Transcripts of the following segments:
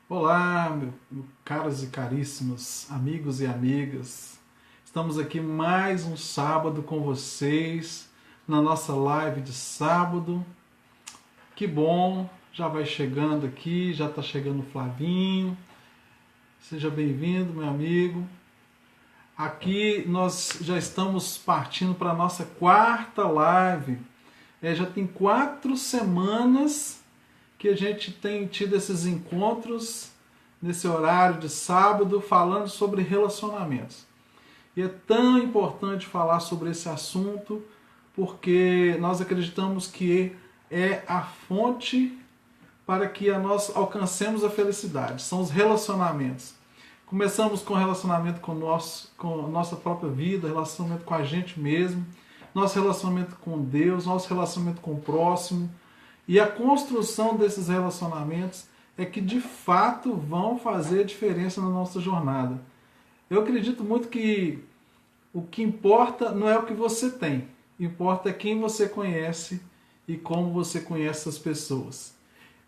Olá, caros e caríssimos amigos e amigas. Estamos aqui mais um sábado com vocês, na nossa live de sábado. Que bom, já vai chegando aqui, já está chegando o Flavinho. Seja bem-vindo, meu amigo. Aqui nós já estamos partindo para a nossa quarta live. Já tem 4 semanas que a gente tem tido esses encontros nesse horário de sábado falando sobre relacionamentos. E é tão importante falar sobre esse assunto porque nós acreditamos que é a fonte para que nós alcancemos a felicidade. São os relacionamentos. Começamos com relacionamento com a nossa própria vida, relacionamento com a gente mesmo, nosso relacionamento com Deus, nosso relacionamento com o próximo. E a construção desses relacionamentos é que de fato vão fazer diferença na nossa jornada. Eu acredito muito que o que importa não é o que você tem, importa é quem você conhece e como você conhece as pessoas.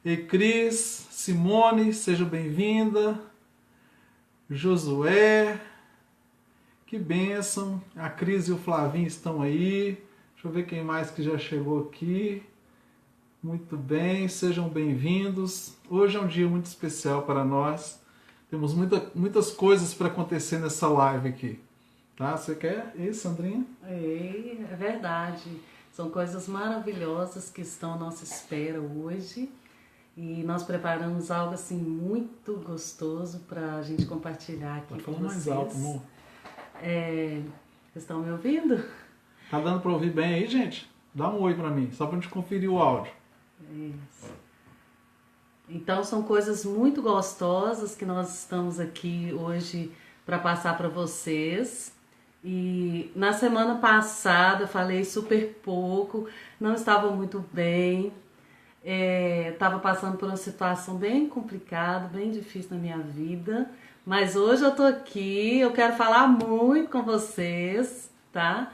E Cris, Simone, seja bem-vinda. Josué, que bênção. A Cris e o Flavinho estão aí. Deixa eu ver quem mais que já chegou aqui. Muito bem, sejam bem-vindos. Hoje é um dia muito especial para nós. Temos muitas coisas para acontecer nessa live aqui. Tá? Você quer? Ei, Sandrinha? É verdade. São coisas maravilhosas que estão à nossa espera hoje. E nós preparamos algo assim muito gostoso para a gente compartilhar aqui com vocês. Pode falar mais alto, amor. Vocês estão me ouvindo? Tá dando para ouvir bem aí, gente? Dá um oi para mim, só para a gente conferir o áudio. Isso. Então são coisas muito gostosas que nós estamos aqui hoje para passar para vocês. E na semana passada eu falei super pouco, não estava muito bem, estava passando por uma situação bem complicada, bem difícil na minha vida. Mas hoje eu tô aqui, eu quero falar muito com vocês, tá?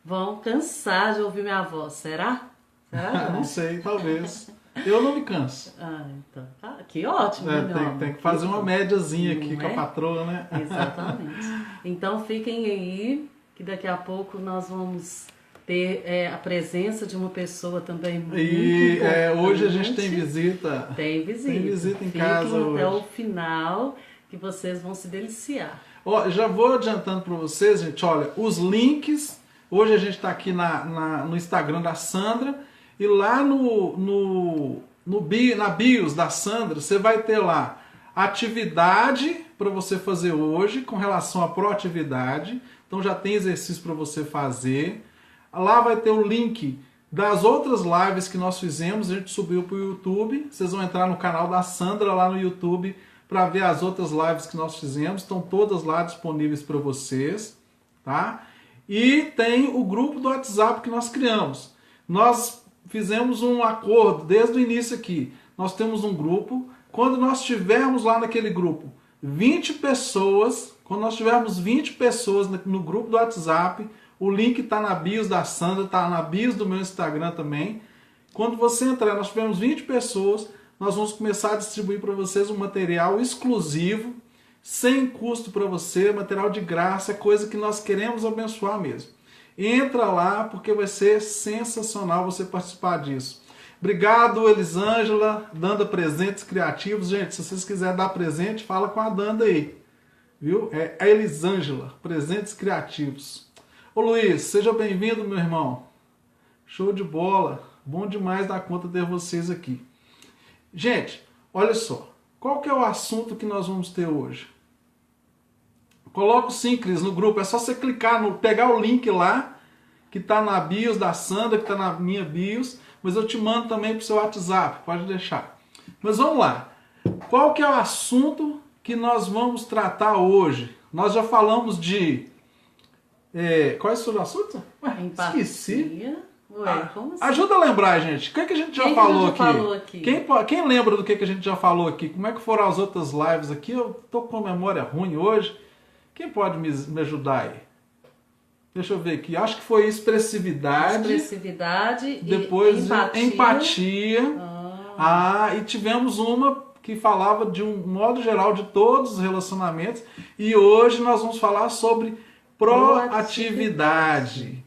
Vão cansar de ouvir minha voz, será? Será, não sei, talvez. Eu não me canso. Então tá. Que ótimo, tem que fazer uma médiazinha aqui com a patroa, né? Exatamente. Então fiquem aí, que daqui a pouco nós vamos ter a presença de uma pessoa também muito importante. Hoje a gente tem visita. Tem visita. Tem visita em Fiquem casa hoje. até o final, que vocês vão se deliciar. Já vou adiantando para vocês, gente, olha, os links. Hoje a gente está aqui no Instagram da Sandra. E lá na bios da Sandra, você vai ter lá atividade para você fazer hoje com relação à proatividade. Então já tem exercício para você fazer. Lá vai ter o link das outras lives que nós fizemos. A gente subiu para o YouTube. Vocês vão entrar no canal da Sandra lá no YouTube para ver as outras lives que nós fizemos. Estão todas lá disponíveis para vocês. Tá? E tem o grupo do WhatsApp que nós criamos. Nós fizemos um acordo desde o início aqui. Nós temos um grupo. Quando nós tivermos lá naquele grupo 20 pessoas, quando nós tivermos 20 pessoas no grupo do WhatsApp, o link está na bios da Sandra, está na bios do meu Instagram também. Quando você entrar, nós tivermos 20 pessoas, nós vamos começar a distribuir para vocês um material exclusivo, sem custo para você, material de graça, coisa que nós queremos abençoar mesmo. Entra lá porque vai ser sensacional você participar disso. Obrigado, Elisângela, Danda Presentes Criativos. Gente, se vocês quiserem dar presente, fala com a Danda aí. Viu? É a Elisângela, Presentes Criativos. Ô Luiz, seja bem-vindo, meu irmão. Show de bola. Bom demais dar conta de ter vocês aqui. Gente, olha só. Qual que é o assunto que nós vamos ter hoje? Coloca sim, Cris, no grupo. É só você clicar, pegar o link lá, que está na bios da Sandra, que está na minha bios, mas eu te mando também para o seu WhatsApp, pode deixar. Mas vamos lá. Qual que é o assunto que nós vamos tratar hoje? Nós já falamos de... qual é o seu assunto? Empatia. Esqueci. Como assim? Ajuda a lembrar, gente. O que, é que a gente já falou aqui? Quem lembra do que a gente já falou aqui? Como é que foram as outras lives aqui? Eu tô com memória ruim hoje. Quem pode me ajudar aí? Deixa eu ver aqui. Acho que foi expressividade. Expressividade depois e empatia. E tivemos uma que falava de um modo geral de todos os relacionamentos. E hoje nós vamos falar sobre proatividade.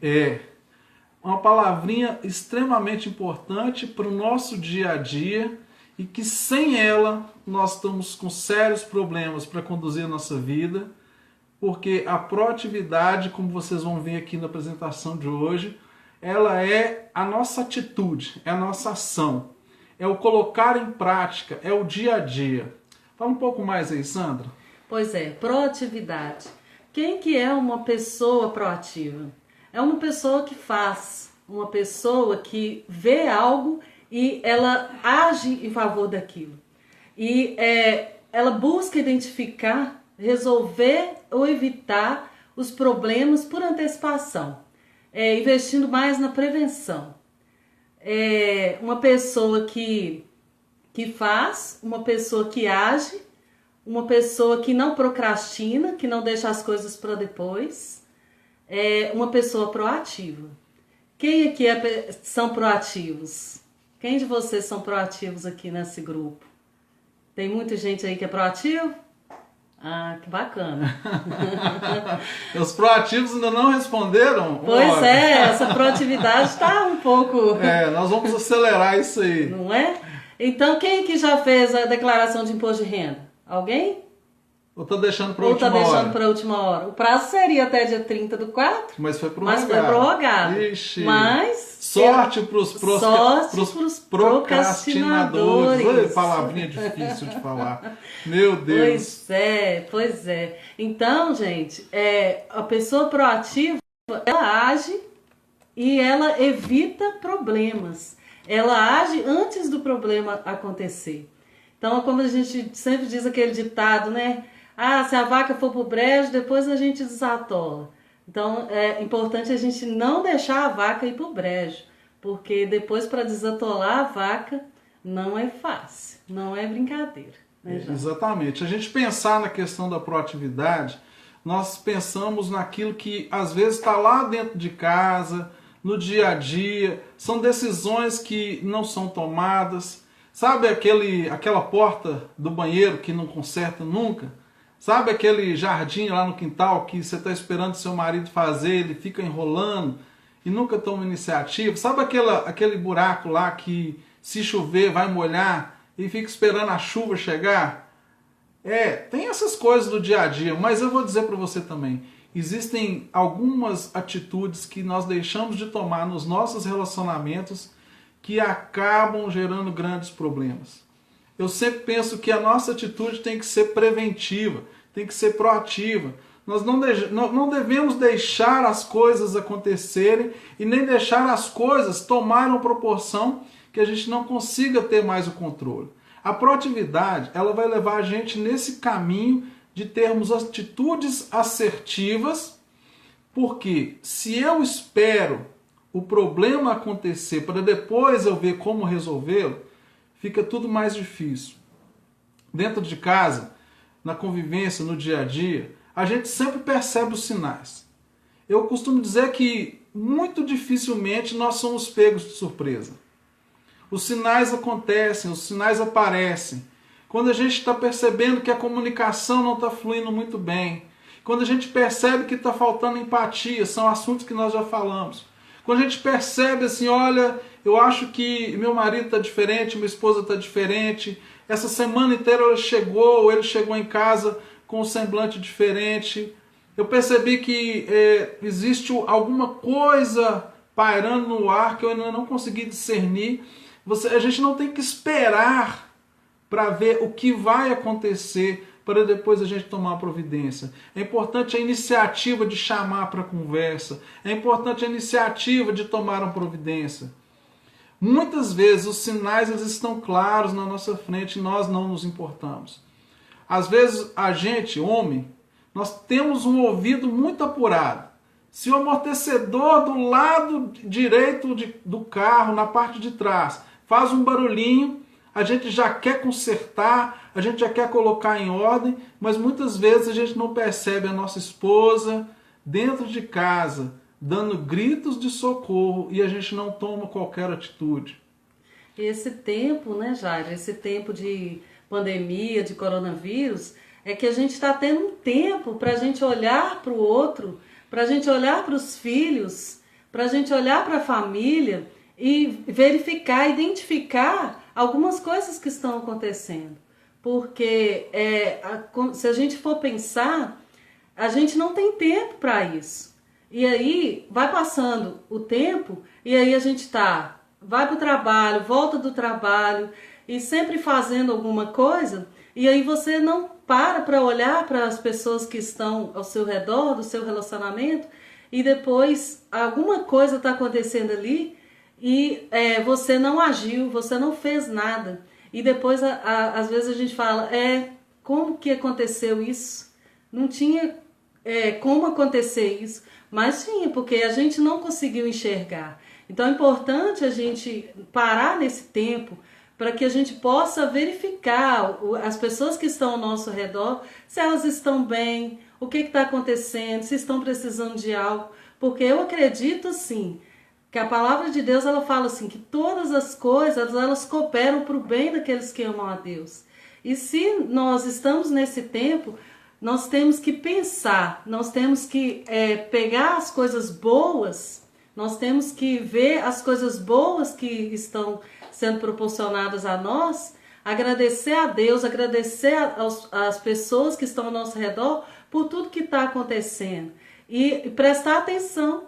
Uma palavrinha extremamente importante para o nosso dia a dia e que sem ela nós estamos com sérios problemas para conduzir a nossa vida, porque a proatividade, como vocês vão ver aqui na apresentação de hoje, ela é a nossa atitude, é a nossa ação, é o colocar em prática, é o dia a dia. Fala um pouco mais aí, Sandra. Pois é, proatividade. Quem que é uma pessoa proativa? É uma pessoa que faz, uma pessoa que vê algo e ela age em favor daquilo. E ela busca identificar, resolver ou evitar os problemas por antecipação, investindo mais na prevenção. É uma pessoa que faz, uma pessoa que age, uma pessoa que não procrastina, que não deixa as coisas para depois, uma pessoa proativa. Quem aqui são proativos? Quem de vocês são proativos aqui nesse grupo? Tem muita gente aí que é proativo? Ah, que bacana. Os proativos ainda não responderam? Pois essa proatividade está um pouco... nós vamos acelerar isso aí. Não é? Então, quem aqui já fez a declaração de imposto de renda? Alguém? Ou está deixando para a última hora? Ou está deixando para a última hora. O prazo seria até dia 30/4. Mas foi prorrogado. Mas foi prorrogado. Ixi. Mas... Sorte para os procrastinadores. Oi, palavrinha difícil de falar. Meu Deus. Pois é. Então, gente, a pessoa proativa, ela age e ela evita problemas. Ela age antes do problema acontecer. Então, como a gente sempre diz aquele ditado, né? Ah, se a vaca for pro brejo, depois a gente desatola. Então, é importante a gente não deixar a vaca ir pro brejo, porque depois para desatolar a vaca não é fácil, não é brincadeira. Né, exatamente. A gente pensar na questão da proatividade, nós pensamos naquilo que às vezes está lá dentro de casa, no dia a dia, são decisões que não são tomadas. Sabe aquela porta do banheiro que não conserta nunca? Sabe aquele jardim lá no quintal que você está esperando seu marido fazer, ele fica enrolando e nunca toma iniciativa? Sabe aquele buraco lá que se chover vai molhar e fica esperando a chuva chegar? Tem essas coisas do dia a dia, mas eu vou dizer para você também, existem algumas atitudes que nós deixamos de tomar nos nossos relacionamentos que acabam gerando grandes problemas. Eu sempre penso que a nossa atitude tem que ser preventiva, tem que ser proativa. Nós não devemos deixar as coisas acontecerem e nem deixar as coisas tomarem uma proporção que a gente não consiga ter mais o controle. A proatividade, ela vai levar a gente nesse caminho de termos atitudes assertivas, porque se eu espero o problema acontecer para depois eu ver como resolvê-lo, fica tudo mais difícil. Dentro de casa, na convivência, no dia a dia, a gente sempre percebe os sinais. Eu costumo dizer que muito dificilmente nós somos pegos de surpresa. Os sinais acontecem, os sinais aparecem. Quando a gente está percebendo que a comunicação não está fluindo muito bem, quando a gente percebe que está faltando empatia, são assuntos que nós já falamos. Quando a gente percebe assim, olha, eu acho que meu marido está diferente, minha esposa está diferente, essa semana inteira ele chegou em casa com um semblante diferente, eu percebi que existe alguma coisa pairando no ar que eu ainda não consegui discernir. A gente não tem que esperar para ver o que vai acontecer para depois a gente tomar providência. É importante a iniciativa de chamar para conversa. É importante a iniciativa de tomar uma providência. Muitas vezes os sinais eles estão claros na nossa frente e nós não nos importamos. Às vezes a gente, homem, nós temos um ouvido muito apurado. Se o amortecedor do lado direito do carro, na parte de trás, faz um barulhinho, a gente já quer consertar, a gente já quer colocar em ordem, mas muitas vezes a gente não percebe a nossa esposa dentro de casa, dando gritos de socorro e a gente não toma qualquer atitude. Esse tempo, né, Jair? Esse tempo de pandemia, de coronavírus, é que a gente está tendo um tempo para a gente olhar para o outro, para a gente olhar para os filhos, para a gente olhar para a família e verificar, identificar algumas coisas que estão acontecendo. Porque se a gente for pensar, a gente não tem tempo para isso. E aí vai passando o tempo e aí a gente vai para o trabalho, volta do trabalho e sempre fazendo alguma coisa, e aí você não para olhar para as pessoas que estão ao seu redor, do seu relacionamento, e depois alguma coisa está acontecendo ali e você não agiu, você não fez nada. E depois, às vezes a gente fala, como que aconteceu isso? Não tinha como acontecer isso, mas tinha, porque a gente não conseguiu enxergar. Então é importante a gente parar nesse tempo para que a gente possa verificar as pessoas que estão ao nosso redor, se elas estão bem, o que está acontecendo, se estão precisando de algo. Porque eu acredito, assim, que a palavra de Deus, ela fala assim, que todas as coisas, elas cooperam para o bem daqueles que amam a Deus. E se nós estamos nesse tempo, nós temos que pensar, nós temos que pegar as coisas boas, nós temos que ver as coisas boas que estão sendo proporcionadas a nós, agradecer a Deus, agradecer às pessoas que estão ao nosso redor por tudo que está acontecendo. E prestar atenção,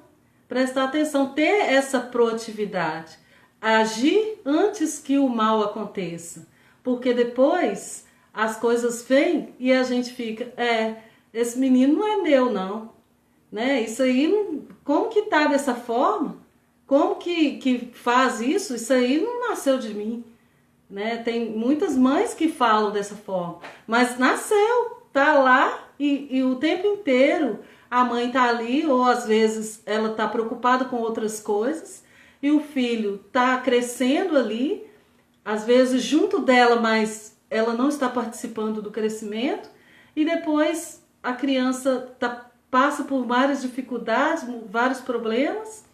ter essa proatividade, agir antes que o mal aconteça, porque depois as coisas vêm e a gente fica, esse menino não é meu não, né? Isso aí, como que tá dessa forma? Como que faz isso? Isso aí não nasceu de mim, né? Tem muitas mães que falam dessa forma, mas nasceu, tá lá e o tempo inteiro a mãe tá ali, ou às vezes ela tá preocupada com outras coisas e o filho tá crescendo ali, às vezes junto dela, mas ela não está participando do crescimento, e depois a criança passa por várias dificuldades, vários problemas,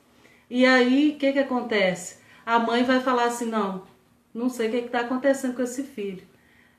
e aí o que acontece? A mãe vai falar assim, não sei o que está acontecendo com esse filho.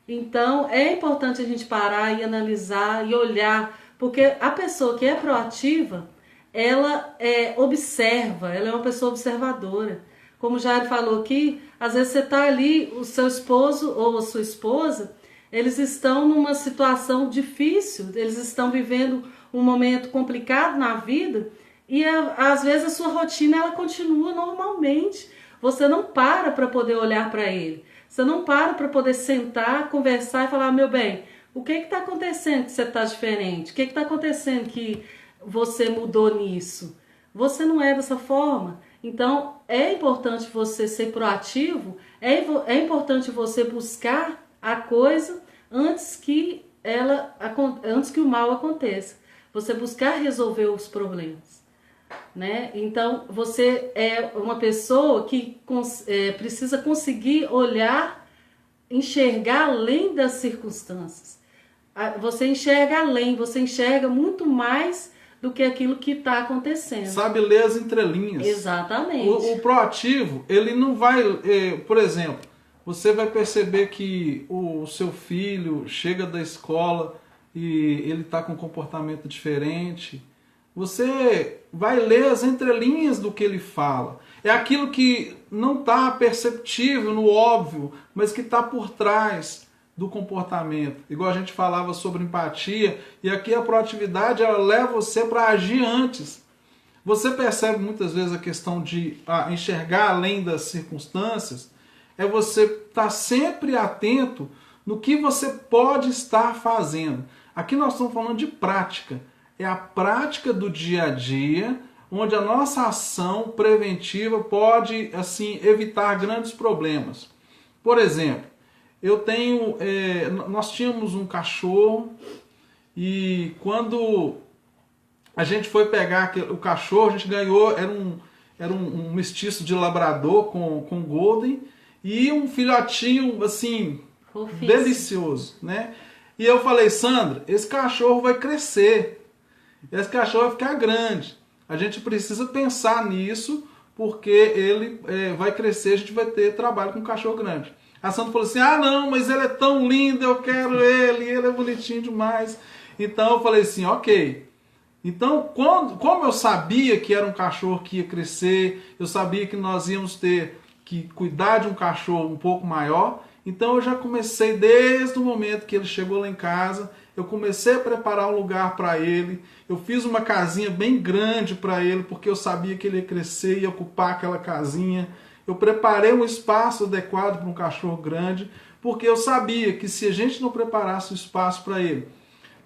Então é importante a gente parar e analisar e olhar, porque a pessoa que é proativa, ela observa, ela é uma pessoa observadora. Como o Jair falou aqui, às vezes você está ali, o seu esposo ou a sua esposa, eles estão numa situação difícil, eles estão vivendo um momento complicado na vida e às vezes a sua rotina ela continua normalmente. Você não para poder olhar para ele, você não para poder sentar, conversar e falar, meu bem, o que está acontecendo que você está diferente? O que está acontecendo que você mudou nisso? Você não é dessa forma. Então, é importante você ser proativo, é importante você buscar a coisa antes que o mal aconteça. Você buscar resolver os problemas, né? Então, você é uma pessoa que precisa conseguir olhar, enxergar além das circunstâncias. Você enxerga além, você enxerga muito mais do que aquilo que está acontecendo. Sabe ler as entrelinhas. Exatamente. O proativo, ele não vai... por exemplo, você vai perceber que o seu filho chega da escola e ele está com um comportamento diferente. Você vai ler as entrelinhas do que ele fala. É aquilo que não está perceptível no óbvio, mas que está por trás do comportamento. Igual a gente falava sobre empatia, e aqui a proatividade ela leva você para agir antes. Você percebe muitas vezes a questão de enxergar além das circunstâncias, é você estar sempre atento no que você pode estar fazendo. Aqui nós estamos falando de prática. É a prática do dia a dia, onde a nossa ação preventiva pode assim evitar grandes problemas. Por exemplo, nós tínhamos um cachorro e quando a gente foi pegar o cachorro, a gente ganhou, era um mestiço de labrador com golden e um filhotinho assim, Fofíssimo. Delicioso, né? E eu falei, Sandra, esse cachorro vai crescer, esse cachorro vai ficar grande, a gente precisa pensar nisso porque ele vai crescer, a gente vai ter trabalho com um cachorro grande. A Sandra falou assim, ah não, mas ele é tão lindo, eu quero ele é bonitinho demais. Então eu falei assim, ok. Então, como eu sabia que era um cachorro que ia crescer, eu sabia que nós íamos ter que cuidar de um cachorro um pouco maior, então eu já comecei desde o momento que ele chegou lá em casa, eu comecei a preparar um lugar para ele, eu fiz uma casinha bem grande para ele, porque eu sabia que ele ia crescer e ia ocupar aquela casinha. Eu preparei um espaço adequado para um cachorro grande, porque eu sabia que se a gente não preparasse o espaço para ele,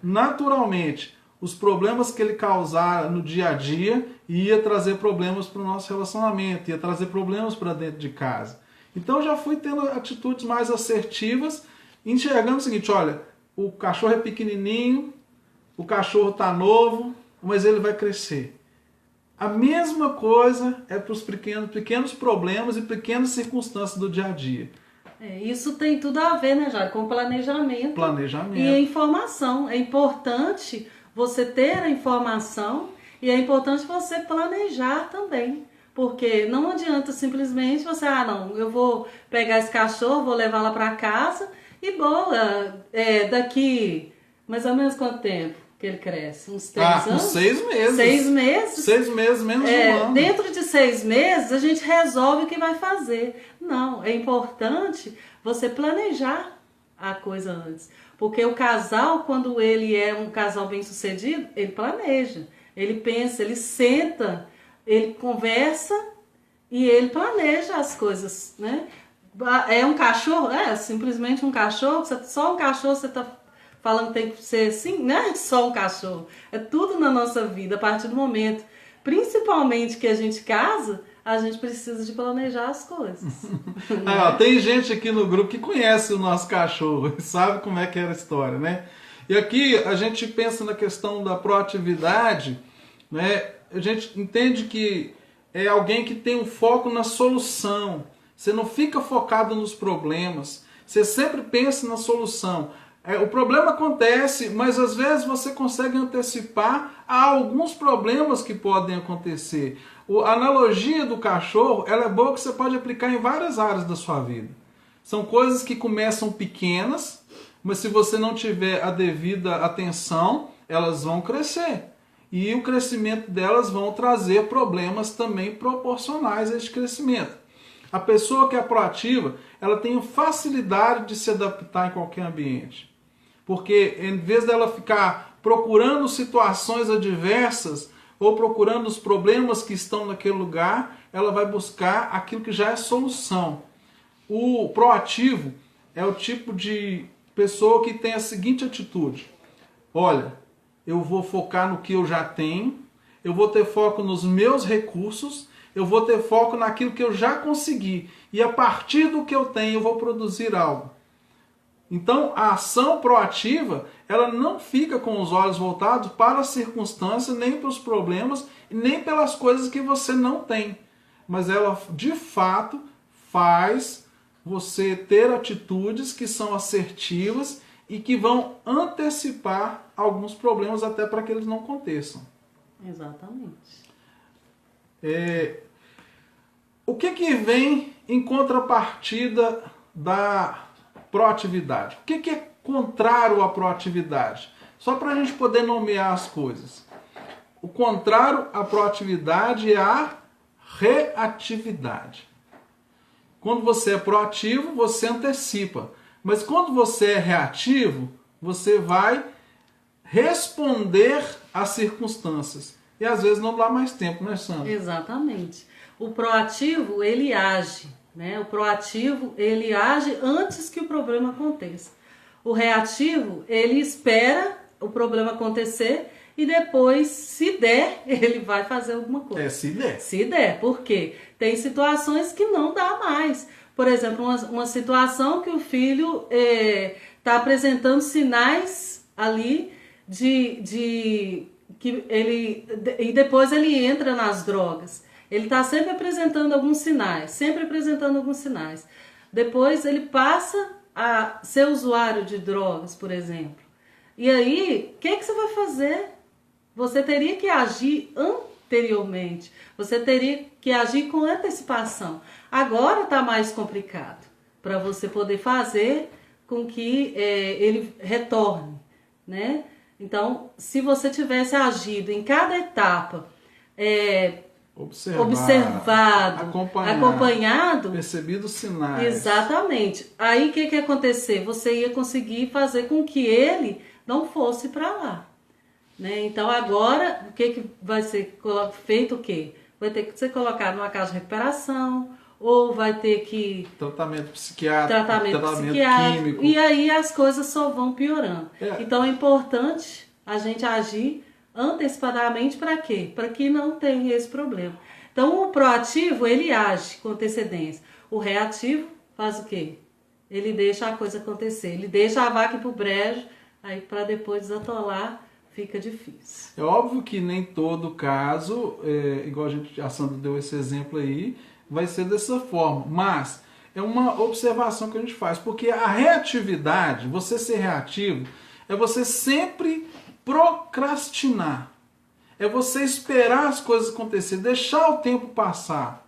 naturalmente, os problemas que ele causar no dia a dia ia trazer problemas para o nosso relacionamento, ia trazer problemas para dentro de casa. Então eu já fui tendo atitudes mais assertivas, enxergando o seguinte, olha, o cachorro é pequenininho, o cachorro está novo, mas ele vai crescer. A mesma coisa é para os pequenos problemas e pequenas circunstâncias do dia a dia. Isso tem tudo a ver, né, Jair, com planejamento. E informação. É importante você ter a informação e é importante você planejar também. Porque não adianta simplesmente você, não, eu vou pegar esse cachorro, vou levar lá para casa e boa, daqui mais ou menos quanto tempo que ele cresce? Uns 3 anos? Com 6 meses. 6 meses? 6 meses, menos de um ano. Dentro de 6 meses a gente resolve o que vai fazer. Não, é importante você planejar a coisa antes. Porque o casal, quando ele é um casal bem sucedido, ele planeja, ele pensa, ele senta, ele conversa e ele planeja as coisas, né? É um cachorro? Simplesmente um cachorro, só um cachorro você está falando que tem que ser assim? Não é só um cachorro, é tudo na nossa vida, a partir do momento, principalmente que a gente casa, a gente precisa de planejar as coisas. Tem gente aqui no grupo que conhece o nosso cachorro, sabe como é que era a história, né? E aqui a gente pensa na questão da proatividade, né? A gente entende que é alguém que tem um foco na solução. Você não fica focado nos problemas, você sempre pensa na solução. O problema acontece, mas às vezes você consegue antecipar a alguns problemas que podem acontecer. A analogia do cachorro, ela é boa que você pode aplicar em várias áreas da sua vida. São coisas que começam pequenas, mas se você não tiver a devida atenção, elas vão crescer. E o crescimento delas vão trazer problemas também proporcionais a esse crescimento. A pessoa que é proativa, ela tem facilidade de se adaptar em qualquer ambiente. Porque em vez dela ficar procurando situações adversas ou procurando os problemas que estão naquele lugar, ela vai buscar aquilo que já é solução. O proativo é o tipo de pessoa que tem a seguinte atitude: olha, eu vou focar no que eu já tenho, eu vou ter foco nos meus recursos, eu vou ter foco naquilo que eu já consegui e a partir do que eu tenho eu vou produzir algo. Então, a ação proativa, ela não fica com os olhos voltados para as circunstâncias, nem para os problemas, nem pelas coisas que você não tem. Mas ela, de fato, faz você ter atitudes que são assertivas e que vão antecipar alguns problemas até para que eles não aconteçam. Exatamente. O que vem em contrapartida da proatividade? O que é contrário à proatividade? Só para a gente poder nomear as coisas. O contrário à proatividade é a reatividade. Quando você é proativo, você antecipa. Mas quando você é reativo, você vai responder às circunstâncias. E às vezes não dá mais tempo, né, Sandra? Exatamente. O proativo, ele age. Né? O proativo, ele age antes que o problema aconteça. O reativo, ele espera o problema acontecer e depois, se der, ele vai fazer alguma coisa. Se der. Se der, por quê? Tem situações que não dá mais. Por exemplo, uma situação que o filho está apresentando sinais ali e depois ele entra nas drogas. Ele está sempre apresentando alguns sinais, Depois ele passa a ser usuário de drogas, por exemplo. E aí, o que você vai fazer? Você teria que agir anteriormente. Você teria que agir com antecipação. Agora está mais complicado. para você poder fazer com que ele retorne, né? Então, se você tivesse agido em cada etapa, observado, acompanhado, percebido os sinais. Exatamente. Aí o que ia acontecer? Você ia conseguir fazer com que ele não fosse para lá, né? Então agora o que vai ser feito? O quê? Vai ter que ser colocado numa casa de recuperação, ou vai ter que tratamento psiquiátrico, tratamento químico, e aí as coisas só vão piorando. Então é importante a gente agir antecipadamente para quê? Para que não tenha esse problema. Então o proativo, ele age com antecedência. O reativo faz o quê? Ele deixa a coisa acontecer, ele deixa a vaca ir pro brejo, aí para depois desatolar fica difícil. É óbvio que nem todo caso, igual a Sandra deu esse exemplo aí, vai ser dessa forma, mas é uma observação que a gente faz, porque a reatividade, você ser reativo, é você sempre procrastinar, é você esperar as coisas acontecerem, deixar o tempo passar,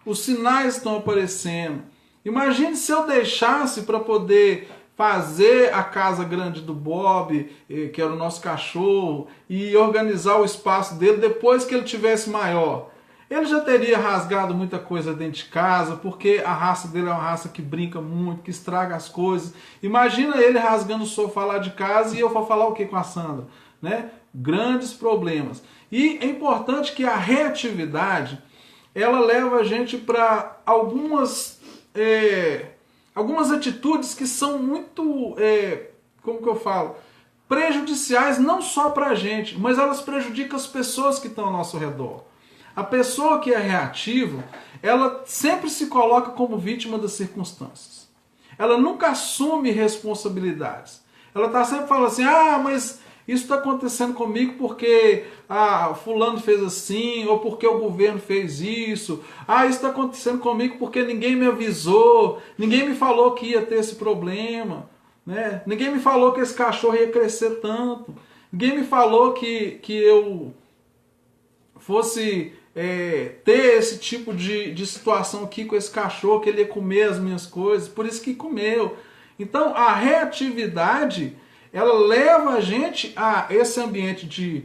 os sinais estão aparecendo. Imagine se eu deixasse para poder fazer a casa grande do Bob, que era o nosso cachorro, e organizar o espaço dele depois que ele tivesse maior. Ele já teria rasgado muita coisa dentro de casa, porque a raça dele é uma raça que brinca muito, que estraga as coisas. Imagina ele rasgando o sofá lá de casa e eu vou falar o que com a Sandra? Né? Grandes problemas. E é importante que a reatividade, ela leva a gente para algumas atitudes que são muito, como que eu falo, prejudiciais não só para a gente, mas elas prejudicam as pessoas que estão ao nosso redor. A pessoa que é reativa, ela sempre se coloca como vítima das circunstâncias. Ela nunca assume responsabilidades. Ela está sempre falando assim, mas isso está acontecendo comigo porque fulano fez assim, ou porque o governo fez isso. Isso está acontecendo comigo porque ninguém me avisou, ninguém me falou que ia ter esse problema, né? Ninguém me falou que esse cachorro ia crescer tanto. Ninguém me falou que eu fosse ter esse tipo de situação aqui com esse cachorro, que ele ia comer as minhas coisas, por isso que comeu. Então a reatividade, ela leva a gente a esse ambiente de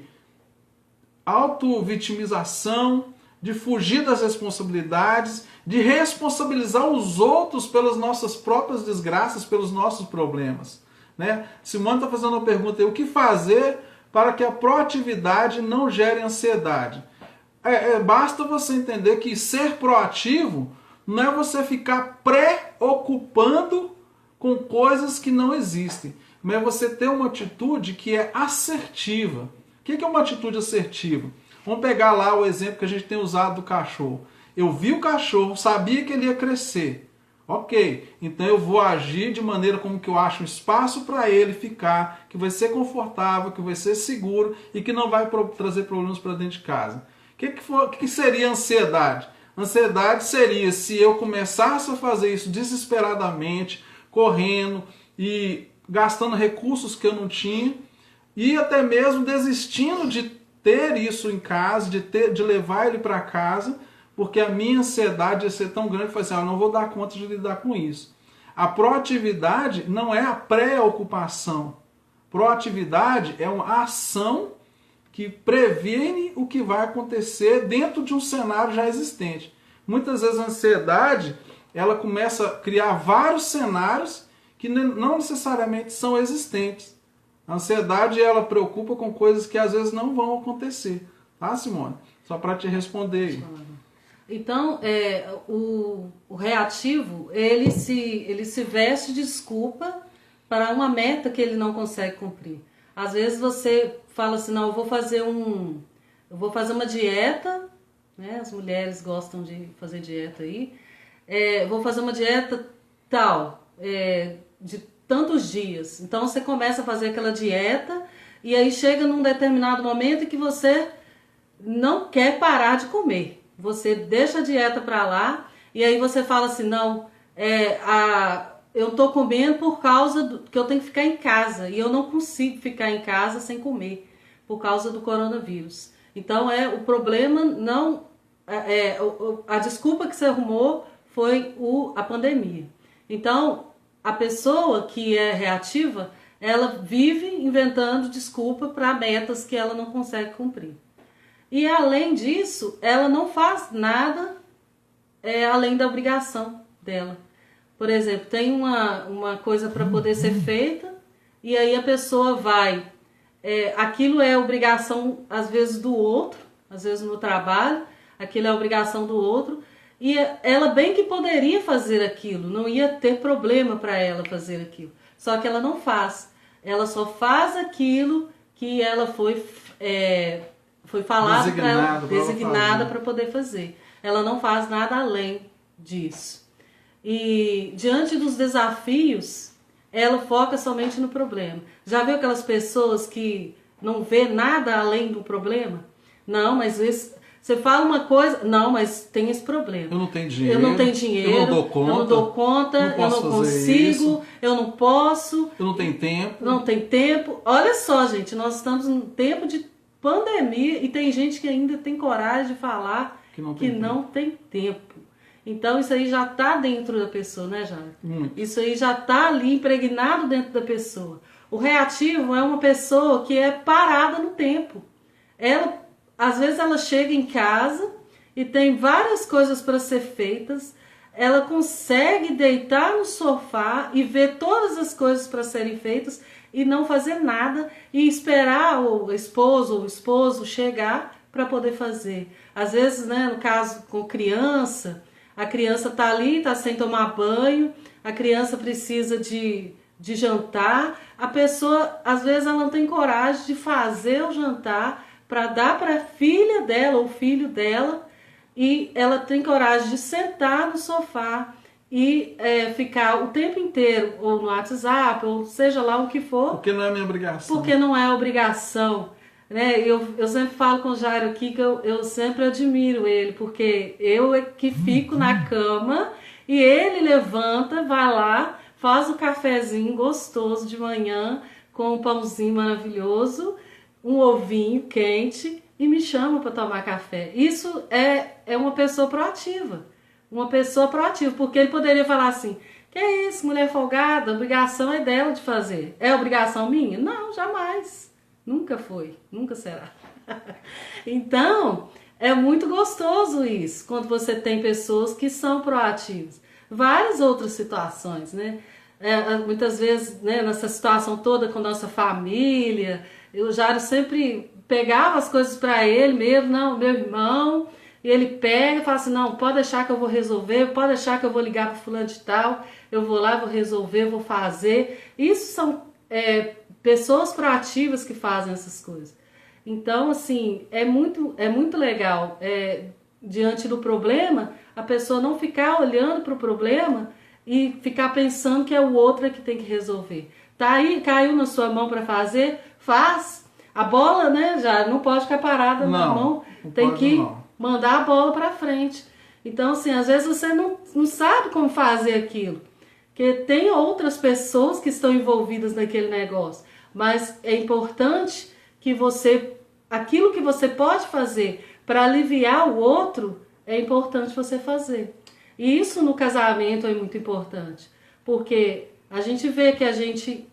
auto-vitimização, de fugir das responsabilidades, de responsabilizar os outros pelas nossas próprias desgraças, pelos nossos problemas. Né? Simone está fazendo uma pergunta aí, o que fazer para que a proatividade não gere ansiedade? Basta você entender que ser proativo não é você ficar preocupando com coisas que não existem, mas é você ter uma atitude que é assertiva. O que é uma atitude assertiva? Vamos pegar lá o exemplo que a gente tem usado do cachorro. Eu vi o cachorro, sabia que ele ia crescer. Ok, então eu vou agir de maneira como que eu acho um espaço para ele ficar, que vai ser confortável, que vai ser seguro e que não vai trazer problemas para dentro de casa. O que seria ansiedade? Ansiedade seria se eu começasse a fazer isso desesperadamente, correndo e gastando recursos que eu não tinha e até mesmo desistindo de ter isso em casa, de levar ele para casa, porque a minha ansiedade ia ser tão grande que eu falei assim, eu não vou dar conta de lidar com isso. A proatividade não é a preocupação. Proatividade é uma ação que previne o que vai acontecer dentro de um cenário já existente. Muitas vezes a ansiedade, ela começa a criar vários cenários que não necessariamente são existentes. A ansiedade, ela preocupa com coisas que às vezes não vão acontecer. Tá, Simone? Só para te responder aí. Então, o reativo, ele se veste de desculpa para uma meta que ele não consegue cumprir. Às vezes você fala assim, não, eu vou fazer uma dieta, né? As mulheres gostam de fazer dieta aí. Vou fazer uma dieta tal, de tantos dias. Então você começa a fazer aquela dieta e aí chega num determinado momento em que você não quer parar de comer. Você deixa a dieta para lá e aí você fala assim, não, eu tô comendo por causa que eu tenho que ficar em casa e eu não consigo ficar em casa sem comer por causa do coronavírus. Então o problema não a desculpa que você arrumou foi a pandemia. Então, a pessoa que é reativa, ela vive inventando desculpa para metas que ela não consegue cumprir. E além disso, ela não faz nada além da obrigação dela. Por exemplo, tem uma coisa para poder ser feita e aí a pessoa vai. Aquilo é obrigação, às vezes, do outro, às vezes no trabalho, aquilo é obrigação do outro. E ela bem que poderia fazer aquilo, não ia ter problema para ela fazer aquilo. Só que ela não faz. Ela só faz aquilo que ela foi falado para ela, designada para poder fazer. Ela não faz nada além disso. E diante dos desafios, ela foca somente no problema. Já viu aquelas pessoas que não vê nada além do problema? Não, mas você fala uma coisa, não, mas tem esse problema. Eu não tenho dinheiro. Eu não tenho dinheiro. Eu não dou conta. Eu não dou conta. Eu não consigo. Isso. Eu não posso. Eu não tenho tempo. Não tem tempo. Olha só, gente, nós estamos num tempo de pandemia e tem gente que ainda tem coragem de falar que não tem tempo. Então isso aí já está dentro da pessoa, né, Jair? Isso aí já está ali impregnado dentro da pessoa. O reativo é uma pessoa que é parada no tempo. Às vezes ela chega em casa e tem várias coisas para ser feitas, ela consegue deitar no sofá e ver todas as coisas para serem feitas e não fazer nada e esperar o esposo ou o esposo chegar para poder fazer. Às vezes, né, no caso com criança, a criança está ali, está sem tomar banho, a criança precisa de jantar, a pessoa, às vezes, ela não tem coragem de fazer o jantar para dar para a filha dela ou filho dela, e ela tem coragem de sentar no sofá e ficar o tempo inteiro, ou no WhatsApp, ou seja lá o que for. Porque não é minha obrigação. Porque não é obrigação. Né? Eu sempre falo com o Jairo aqui que eu sempre admiro ele, porque eu é que fico na cama e ele levanta, vai lá, faz o cafezinho gostoso de manhã com um pãozinho maravilhoso, um ovinho quente e me chama para tomar café. Isso é uma pessoa proativa. Uma pessoa proativa, porque ele poderia falar assim: que é isso, mulher folgada, a obrigação é dela de fazer. É obrigação minha? Não, jamais. Nunca foi, nunca será. Então, é muito gostoso isso, quando você tem pessoas que são proativas. Várias outras situações, né? Muitas vezes, né, nessa situação toda com nossa família, o Jário sempre pegava as coisas para ele mesmo, não, meu irmão, e ele pega e fala assim: não, pode deixar que eu vou resolver, pode deixar que eu vou ligar para fulano de tal, eu vou lá, vou resolver, vou fazer. Isso são pessoas proativas que fazem essas coisas. Então, assim, é muito legal, diante do problema, a pessoa não ficar olhando para o problema e ficar pensando que é o outro que tem que resolver. Tá aí, caiu na sua mão para fazer, faz. A bola, né, já não pode ficar parada na mão, tem que mandar a bola para frente. Então, assim, às vezes você não sabe como fazer aquilo, porque tem outras pessoas que estão envolvidas naquele negócio. Mas é importante que aquilo que você pode fazer para aliviar o outro, é importante você fazer. E isso no casamento é muito importante, porque a gente vê que a gente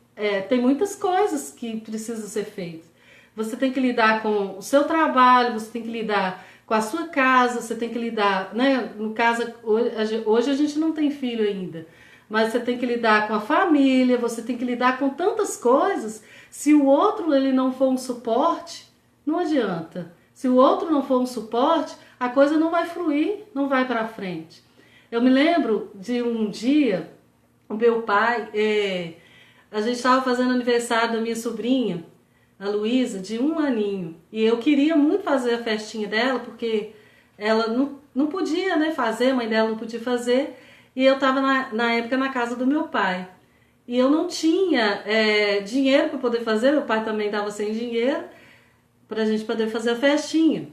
tem muitas coisas que precisam ser feitas. Você tem que lidar com o seu trabalho, você tem que lidar com a sua casa, você tem que lidar, né? No caso, hoje a gente não tem filho ainda, mas você tem que lidar com a família, você tem que lidar com tantas coisas. Se o outro ele não for um suporte, não adianta. Se o outro não for um suporte, a coisa não vai fluir, não vai para frente. Eu me lembro de um dia, o meu pai, a gente estava fazendo aniversário da minha sobrinha, a Luísa, de 1 aninho. E eu queria muito fazer a festinha dela, porque ela não podia, né, fazer, a mãe dela não podia fazer. E eu estava na época na casa do meu pai. E eu não tinha dinheiro para poder fazer, meu pai também estava sem dinheiro, para a gente poder fazer a festinha.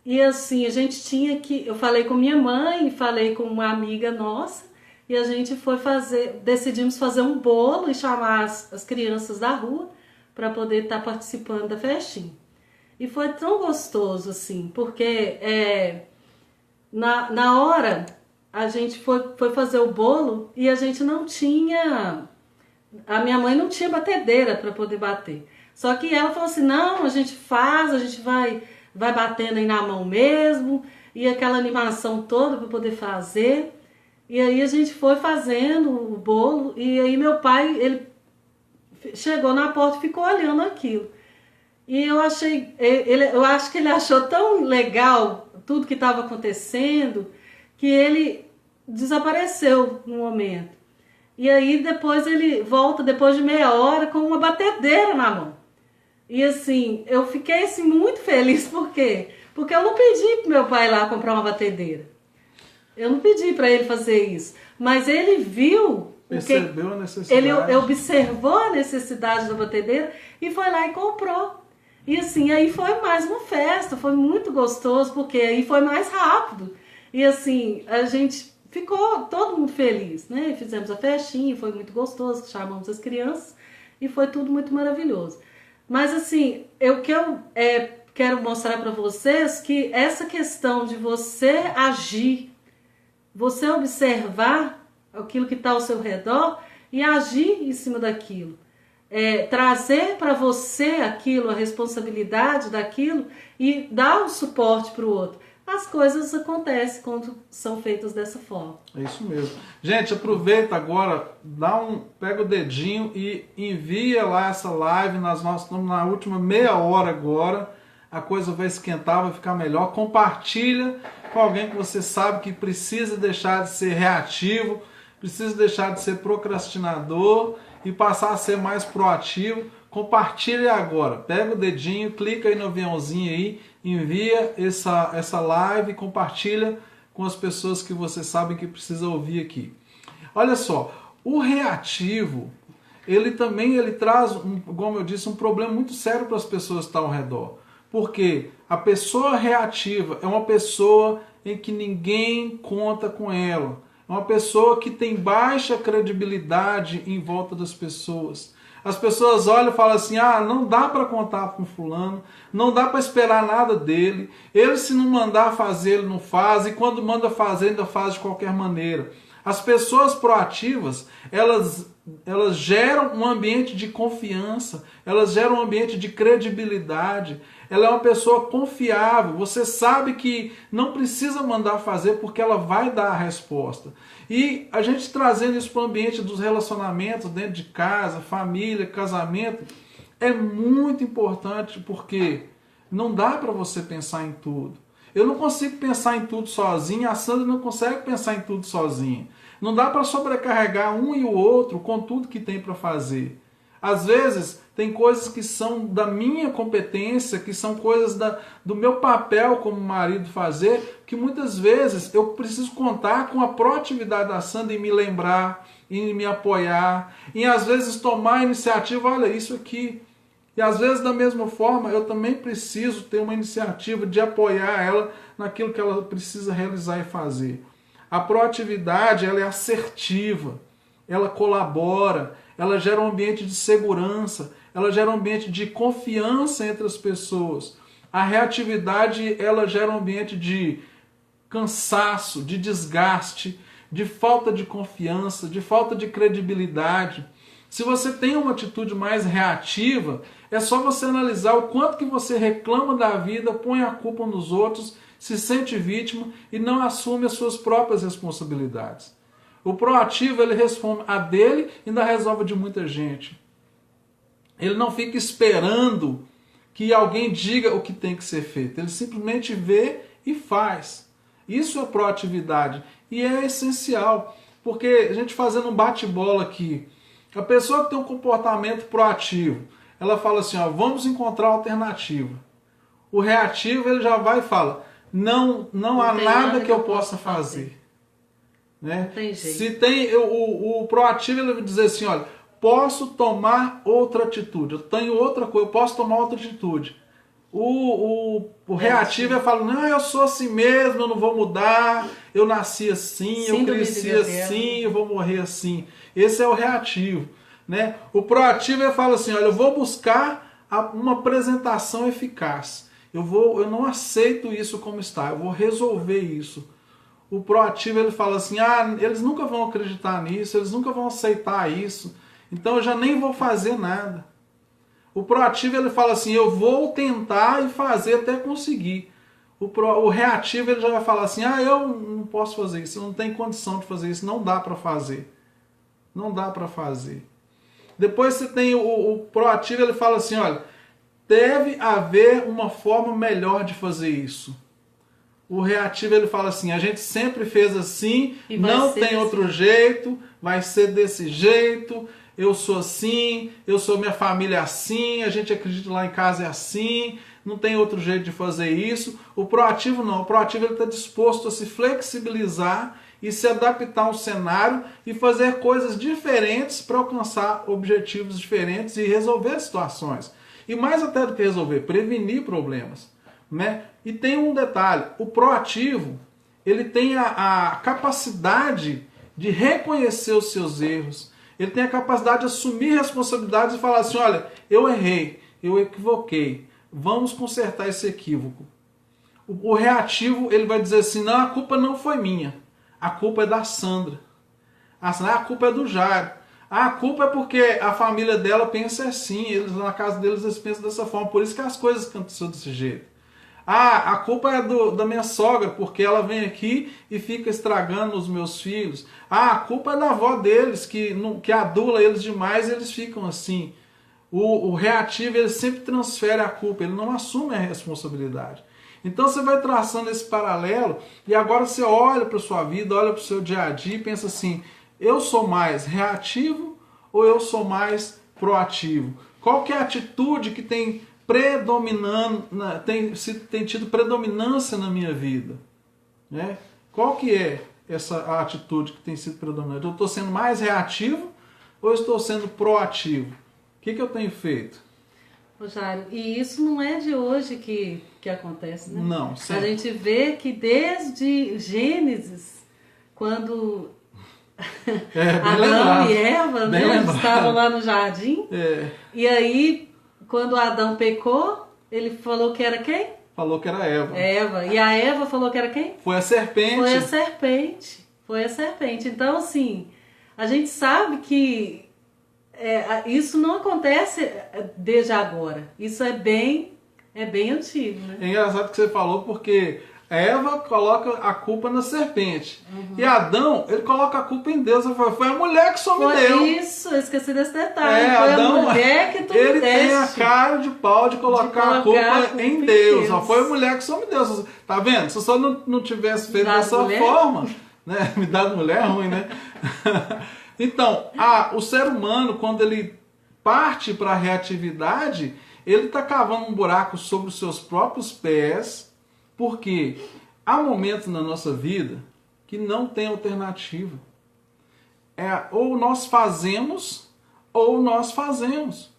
E assim, a gente tinha que... Eu falei com minha mãe, falei com uma amiga nossa, e a gente decidimos fazer um bolo e chamar as crianças da rua para poder estar participando da festinha. E foi tão gostoso, assim, porque na hora a gente foi fazer o bolo e a gente não tinha... A minha mãe não tinha batedeira para poder bater. Só que ela falou assim, não, a gente vai batendo aí na mão mesmo, e aquela animação toda para poder fazer. E aí a gente foi fazendo o bolo, e aí meu pai, ele chegou na porta e ficou olhando aquilo. E eu acho que ele achou tão legal tudo que estava acontecendo, que ele desapareceu no momento. E aí depois ele volta, depois de meia hora, com uma batedeira na mão. E assim, eu fiquei assim, muito feliz, por quê? Porque eu não pedi pro meu pai lá comprar uma batedeira. Eu não pedi para ele fazer isso. Mas ele viu... Percebeu a necessidade. Ele observou a necessidade da batedeira e foi lá e comprou. E assim, aí foi mais uma festa, foi muito gostoso, porque aí foi mais rápido. E assim, a gente... ficou todo mundo feliz, né? Fizemos a festinha, foi muito gostoso, chamamos as crianças e foi tudo muito maravilhoso. Mas assim, eu quero mostrar para vocês que essa questão de você agir, você observar aquilo que está ao seu redor e agir em cima daquilo. Trazer para você aquilo, a responsabilidade daquilo e dar o suporte para o outro. As coisas acontecem quando são feitas dessa forma. É isso mesmo. Gente, aproveita agora, pega o dedinho e envia lá essa live. Nós estamos na última meia hora agora. A coisa vai esquentar, vai ficar melhor. Compartilha com alguém que você sabe que precisa deixar de ser reativo, precisa deixar de ser procrastinador e passar a ser mais proativo. Compartilha agora. Pega o dedinho, clica aí no aviãozinho aí, envia essa live, compartilha com as pessoas que você sabe que precisa ouvir aqui. Olha só, o reativo, ele traz, como eu disse, um problema muito sério para as pessoas que estão ao redor. Porque a pessoa reativa é uma pessoa em que ninguém conta com ela. É uma pessoa que tem baixa credibilidade em volta das pessoas. As pessoas olham e falam assim, não dá para contar com fulano, não dá para esperar nada dele, ele se não mandar fazer, ele não faz, e quando manda fazer, ainda faz de qualquer maneira. As pessoas proativas, elas geram um ambiente de confiança, elas geram um ambiente de credibilidade, ela é uma pessoa confiável, você sabe que não precisa mandar fazer porque ela vai dar a resposta. E a gente trazendo isso para o ambiente dos relacionamentos, dentro de casa, família, casamento, é muito importante porque não dá para você pensar em tudo. Eu não consigo pensar em tudo sozinho, a Sandra não consegue pensar em tudo sozinha. Não dá para sobrecarregar um e o outro com tudo que tem para fazer. Às vezes, tem coisas que são da minha competência, que são coisas do meu papel como marido fazer, que muitas vezes eu preciso contar com a proatividade da Sandra em me lembrar, em me apoiar, em às vezes tomar a iniciativa, olha isso aqui. E às vezes, da mesma forma, eu também preciso ter uma iniciativa de apoiar ela naquilo que ela precisa realizar e fazer. A proatividade, ela é assertiva, ela colabora, ela gera um ambiente de segurança, ela gera um ambiente de confiança entre as pessoas. A reatividade, ela gera um ambiente de cansaço, de desgaste, de falta de confiança, de falta de credibilidade. Se você tem uma atitude mais reativa, é só você analisar o quanto que você reclama da vida, põe a culpa nos outros, se sente vítima e não assume as suas próprias responsabilidades. O proativo, ele responde a dele e ainda resolve de muita gente. Ele não fica esperando que alguém diga o que tem que ser feito. Ele simplesmente vê e faz. Isso é proatividade e é essencial. Porque a gente fazendo um bate-bola aqui, a pessoa que tem um comportamento proativo, ela fala assim, vamos encontrar alternativa. O reativo, ele já vai e fala, não há nada que eu possa fazer. Né? Se tem o proativo, ele vai dizer assim, olha, posso tomar outra atitude, eu tenho outra coisa, eu posso tomar outra atitude. O reativo, ele fala, não, eu sou assim mesmo, eu não vou mudar, eu nasci assim, eu cresci assim, eu vou morrer assim. Esse é o reativo. Né? O proativo, ele fala assim, olha, eu vou buscar uma apresentação eficaz. Eu não aceito isso como está, eu vou resolver isso. O proativo ele fala assim, eles nunca vão acreditar nisso, eles nunca vão aceitar isso, então eu já nem vou fazer nada. O proativo ele fala assim, eu vou tentar e fazer até conseguir. O reativo ele já vai falar assim, eu não posso fazer isso, eu não tenho condição de fazer isso, não dá para fazer. Não dá para fazer. Depois você tem o proativo, ele fala assim, olha, deve haver uma forma melhor de fazer isso. O reativo ele fala assim, a gente sempre fez assim, não tem outro jeito, vai ser desse jeito, eu sou assim, eu sou minha família assim, a gente acredita lá em casa é assim, não tem outro jeito de fazer isso. O proativo não, o proativo está disposto a se flexibilizar e se adaptar ao cenário e fazer coisas diferentes para alcançar objetivos diferentes e resolver situações. E mais até do que resolver, prevenir problemas. Né? E tem um detalhe, o proativo ele tem a capacidade de reconhecer os seus erros, ele tem a capacidade de assumir responsabilidades e falar assim, olha, eu errei, eu equivoquei, vamos consertar esse equívoco. O reativo ele vai dizer assim, não, a culpa não foi minha, a culpa é da Sandra, a culpa é do Jairo, a culpa é porque a família dela pensa assim, eles na casa deles eles pensam dessa forma, por isso que as coisas aconteceram desse jeito. A culpa é da minha sogra, porque ela vem aqui e fica estragando os meus filhos. A culpa é da avó deles, que adula eles demais e eles ficam assim. O reativo ele sempre transfere a culpa, ele não assume a responsabilidade. Então você vai traçando esse paralelo e agora você olha para a sua vida, olha para o seu dia a dia e pensa assim, eu sou mais reativo ou eu sou mais proativo? Qual que é a atitude que tem predominando, tem tido predominância na minha vida? Né? Qual que é essa atitude que tem sido predominante? Eu estou sendo mais reativo ou estou sendo proativo? O que eu tenho feito? Jairo, e isso não é de hoje que acontece, né? Não, sempre. A gente vê que desde Gênesis, quando Adão e Eva, né, estavam lá no jardim, e aí quando Adão pecou, ele falou que era quem? Falou que era Eva. Eva. E a Eva falou que era quem? Foi a serpente. Foi a serpente. Foi a serpente. Então, assim, a gente sabe que isso não acontece desde agora. Isso é bem antigo, né? É engraçado que você falou porque Eva coloca a culpa na serpente. E Adão, ele coloca a culpa em Deus. Ele fala, foi a mulher que só me deu. Isso, eu esqueci desse detalhe. Foi Adão, a mulher que tu ele me deste. tem a cara de pau de colocar a culpa em Deus. Só foi a mulher que só me deu. Tá vendo? Se eu só não tivesse feito dessa forma, né? Me dado mulher ruim, né? Então, o ser humano, quando ele parte para a reatividade, ele está cavando um buraco sobre os seus próprios pés, porque há momentos na nossa vida que não tem alternativa. Ou nós fazemos, ou nós fazemos.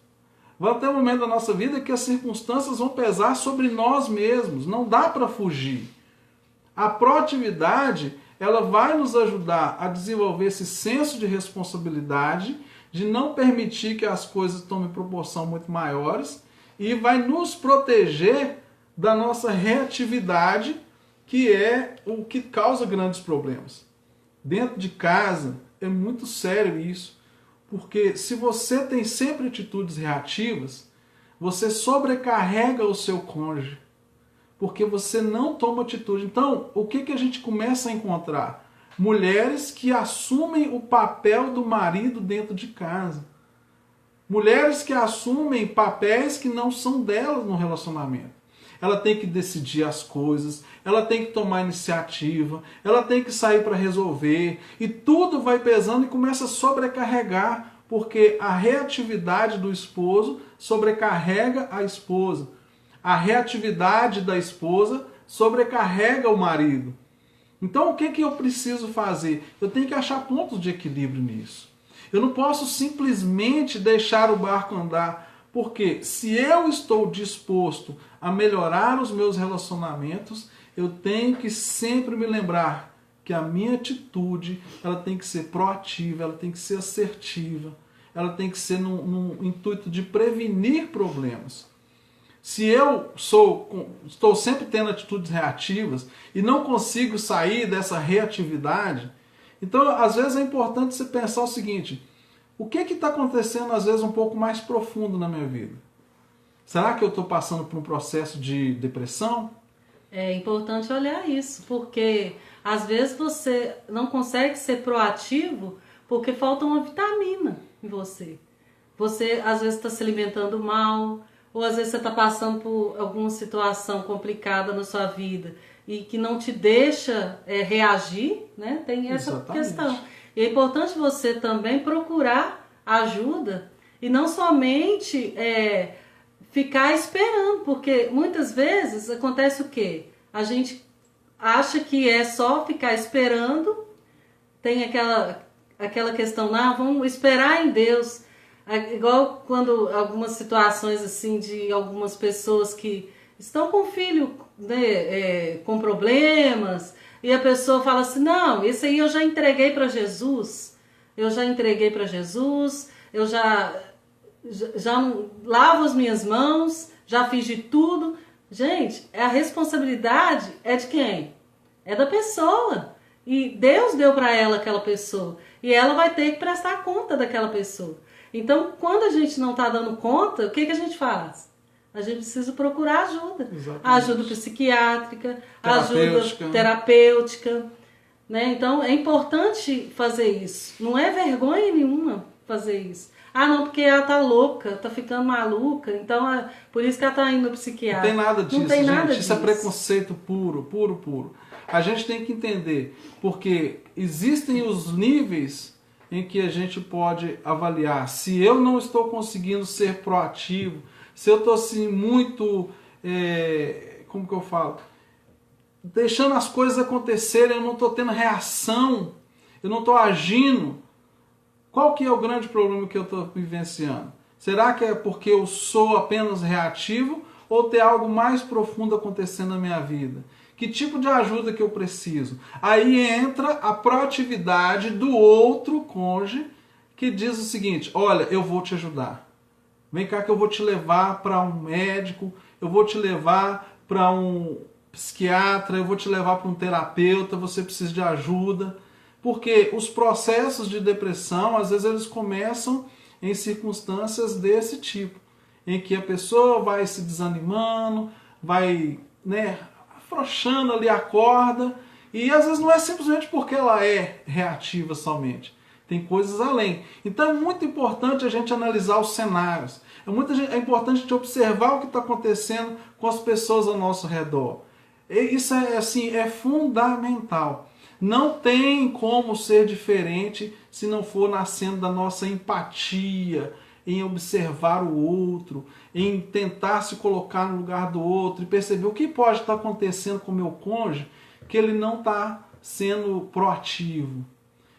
Vai ter um momento da nossa vida que as circunstâncias vão pesar sobre nós mesmos, não dá para fugir. A proatividade, ela vai nos ajudar a desenvolver esse senso de responsabilidade, de não permitir que as coisas tomem proporção muito maiores, e vai nos proteger da nossa reatividade, que é o que causa grandes problemas. Dentro de casa é muito sério isso, porque se você tem sempre atitudes reativas, você sobrecarrega o seu cônjuge, porque você não toma atitude. Então, o que a gente começa a encontrar? Mulheres que assumem o papel do marido dentro de casa. Mulheres que assumem papéis que não são delas no relacionamento. Ela tem que decidir as coisas, ela tem que tomar iniciativa, ela tem que sair para resolver, e tudo vai pesando e começa a sobrecarregar, porque a reatividade do esposo sobrecarrega a esposa. A reatividade da esposa sobrecarrega o marido. Então o que eu preciso fazer? Eu tenho que achar pontos de equilíbrio nisso. Eu não posso simplesmente deixar o barco andar, porque se eu estou disposto a melhorar os meus relacionamentos, eu tenho que sempre me lembrar que a minha atitude ela tem que ser proativa, ela tem que ser assertiva, ela tem que ser num intuito de prevenir problemas. Se eu estou sempre tendo atitudes reativas e não consigo sair dessa reatividade, então às vezes é importante você pensar o seguinte: o que está acontecendo às vezes um pouco mais profundo na minha vida? Será que eu estou passando por um processo de depressão? É importante olhar isso, porque às vezes você não consegue ser proativo porque falta uma vitamina em você. Você às vezes está se alimentando mal, ou às vezes você está passando por alguma situação complicada na sua vida e que não te deixa reagir, né? Tem essa Exatamente. questão. E é importante você também procurar ajuda e não somente ficar esperando, porque muitas vezes acontece o quê? A gente acha que é só ficar esperando, tem aquela questão, vamos esperar em Deus. Igual quando algumas situações assim de algumas pessoas que estão com filho, né, com problemas, e a pessoa fala assim: não, esse aí eu já entreguei para Jesus, eu já lavo as minhas mãos, já fiz de tudo. Gente, a responsabilidade é de quem? É da pessoa. E Deus deu para ela aquela pessoa. E ela vai ter que prestar conta daquela pessoa. Então, quando a gente não está dando conta, o que a gente faz? A gente precisa procurar ajuda. Exatamente. Ajuda psiquiátrica, Terapêutica. ajuda terapêutica. Né? Então, é importante fazer isso. Não é vergonha nenhuma fazer isso. Não, porque ela tá louca, tá ficando maluca, então por isso que ela tá indo no psiquiatra. Não tem nada disso, não tem nada gente. Disso. Isso é preconceito puro, puro, puro. A gente tem que entender, porque existem os níveis em que a gente pode avaliar. Se eu não estou conseguindo ser proativo, se eu estou assim muito, como que eu falo? Deixando as coisas acontecerem, eu não estou tendo reação, eu não estou agindo. Qual que é o grande problema que eu estou vivenciando? Será que é porque eu sou apenas reativo ou tem algo mais profundo acontecendo na minha vida? Que tipo de ajuda que eu preciso? Aí entra a proatividade do outro cônjuge que diz o seguinte: olha, eu vou te ajudar. Vem cá que eu vou te levar para um médico, eu vou te levar para um psiquiatra, eu vou te levar para um terapeuta, você precisa de ajuda. Porque os processos de depressão, às vezes eles começam em circunstâncias desse tipo, em que a pessoa vai se desanimando, vai afrouxando ali a corda, e às vezes não é simplesmente porque ela é reativa somente, tem coisas além. Então é muito importante a gente analisar os cenários, é importante a gente observar o que está acontecendo com as pessoas ao nosso redor. E isso é fundamental. Não tem como ser diferente se não for nascendo da nossa empatia, em observar o outro, em tentar se colocar no lugar do outro e perceber o que pode estar acontecendo com o meu cônjuge que ele não está sendo proativo.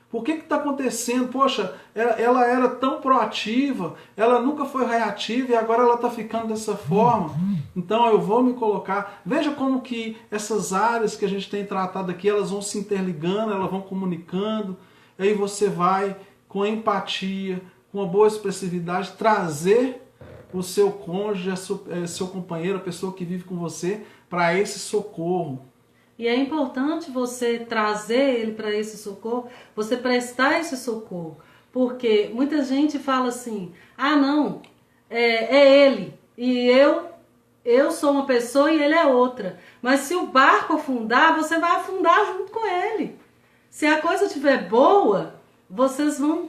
Por que está acontecendo? Poxa, ela era tão proativa, ela nunca foi reativa e agora ela está ficando dessa forma. Então eu vou me colocar... Veja como que essas áreas que a gente tem tratado aqui, elas vão se interligando, elas vão comunicando. Aí você vai, com empatia, com uma boa expressividade, trazer o seu cônjuge, seu companheiro, a pessoa que vive com você, para esse socorro. E é importante você trazer ele para esse socorro, você prestar esse socorro. Porque muita gente fala assim: não, é ele, e eu sou uma pessoa e ele é outra. Mas se o barco afundar, você vai afundar junto com ele. Se a coisa estiver boa, vocês vão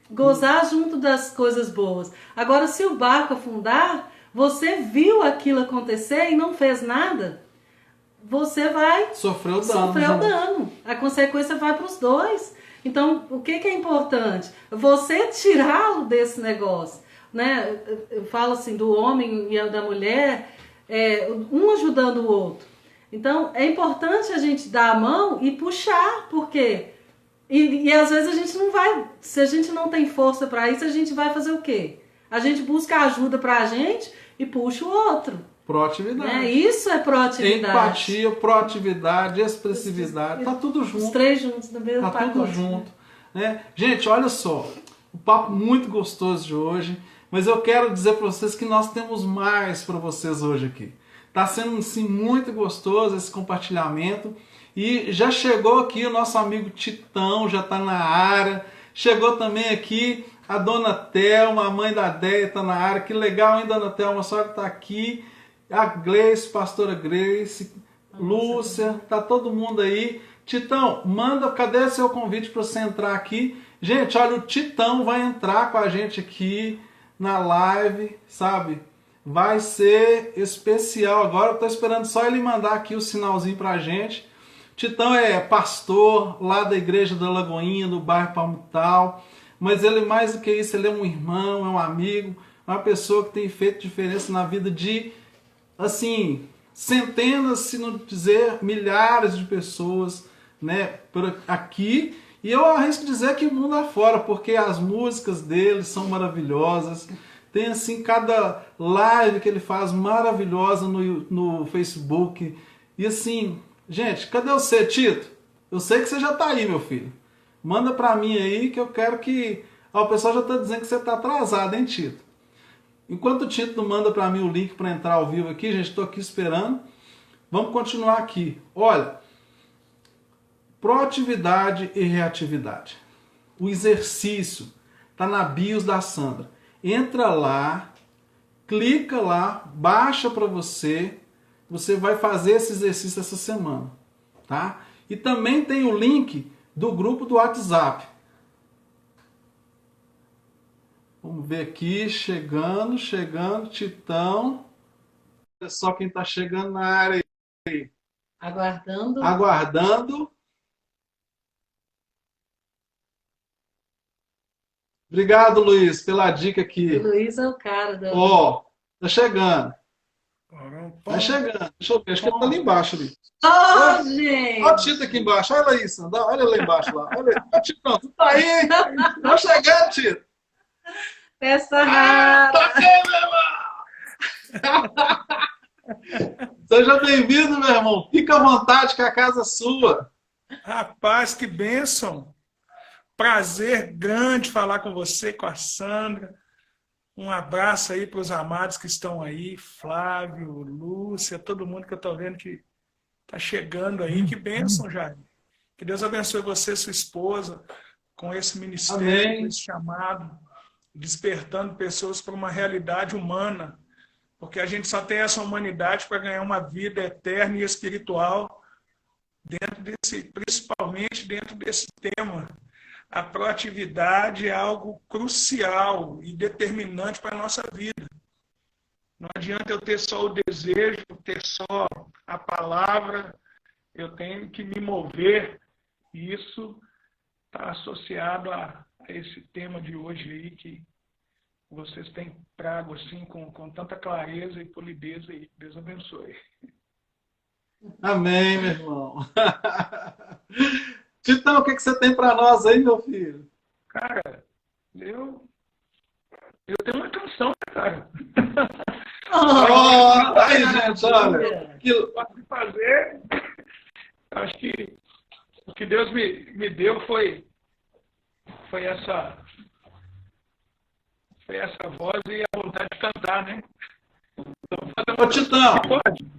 gozar junto das coisas boas. Agora, se o barco afundar, você viu aquilo acontecer e não fez nada, você vai sofrer o dano. A consequência vai para os dois. Então, o que é importante? Você tirá-lo desse negócio. Né? Eu falo assim, do homem e da mulher, um ajudando o outro. Então, é importante a gente dar a mão e puxar, porque... E às vezes a gente não vai... Se a gente não tem força para isso, a gente vai fazer o quê? A gente busca ajuda para a gente e puxa o outro. Proatividade. Isso é proatividade. Empatia, proatividade, expressividade. Tá tudo junto. Os três juntos no mesmo pacote. Tá tudo junto. Né? Gente, olha só. Um papo muito gostoso de hoje. Mas eu quero dizer para vocês que nós temos mais para vocês hoje aqui. Está sendo assim, muito gostoso esse compartilhamento. E já chegou aqui o nosso amigo Titão, já está na área. Chegou também aqui a Dona Thelma, a mãe da Déia está na área. Que legal, hein, Dona Thelma? A senhora está aqui. A Gleice, pastora Gleice, Lúcia, tá todo mundo aí. Titão, manda, cadê seu convite para você entrar aqui? Gente, olha, o Titão vai entrar com a gente aqui na live, sabe? Vai ser especial agora. Eu tô esperando só ele mandar aqui o sinalzinho pra gente. Titão é pastor lá da igreja da Lagoinha, do bairro Palmital. Mas ele, mais do que isso, ele é um irmão, é um amigo, uma pessoa que tem feito diferença na vida de, assim, centenas, se não dizer milhares de pessoas, né, por aqui. E eu arrisco dizer que o mundo afora, porque as músicas dele são maravilhosas. Tem assim cada live que ele faz maravilhosa no Facebook. E assim, gente, cadê você, Tito? Eu sei que você já tá aí, meu filho. Manda pra mim aí que eu quero que... Ó, o pessoal já tá dizendo que você tá atrasado, hein, Tito? Enquanto o Tito não manda pra mim o link para entrar ao vivo aqui, gente, tô aqui esperando. Vamos continuar aqui. Olha, proatividade e reatividade. O exercício tá na bios da Sandra. Entra lá, clica lá, baixa para você. Você vai fazer esse exercício essa semana, tá? E também tem o link do grupo do WhatsApp. Vamos ver aqui, chegando, Titão. Olha só quem está chegando na área aí. Aguardando. Aguardando. Obrigado, Luiz, pela dica aqui. O Luiz é o cara do... Ó, tá chegando. Tá chegando. Deixa eu ver, acho que ele tá ali embaixo ali. Oh, gente! Olha o Tito aqui embaixo, olha isso. Olha lá embaixo lá. Olha, Titão, tu tá aí? Tá chegando, Tito. Peça rara! Tá aqui, meu irmão! Seja bem-vindo, meu irmão. Fica à vontade que a casa é sua. Rapaz, que bênção! Prazer grande falar com você, com a Sandra. Um abraço aí para os amados que estão aí, Flávio, Lúcia, todo mundo que eu estou vendo que está chegando aí. Que bênção, Jair. Que Deus abençoe você e sua esposa com esse ministério, Amém. com esse chamado, despertando pessoas para uma realidade humana, porque a gente só tem essa humanidade para ganhar uma vida eterna e espiritual, principalmente dentro desse tema. A proatividade é algo crucial e determinante para a nossa vida. Não adianta eu ter só o desejo, ter só a palavra, eu tenho que me mover. E isso está associado a esse tema de hoje aí, que vocês têm trago assim, com tanta clareza e polidez aí. Deus abençoe. Amém, meu irmão. Titão, o que você tem para nós aí, meu filho? Cara, eu tenho uma canção, né, cara? Oh, aí, gente, olha. Posso fazer. Acho que o que Deus me deu foi essa voz e a vontade de cantar, né? Então, Ô, Titão. Pode?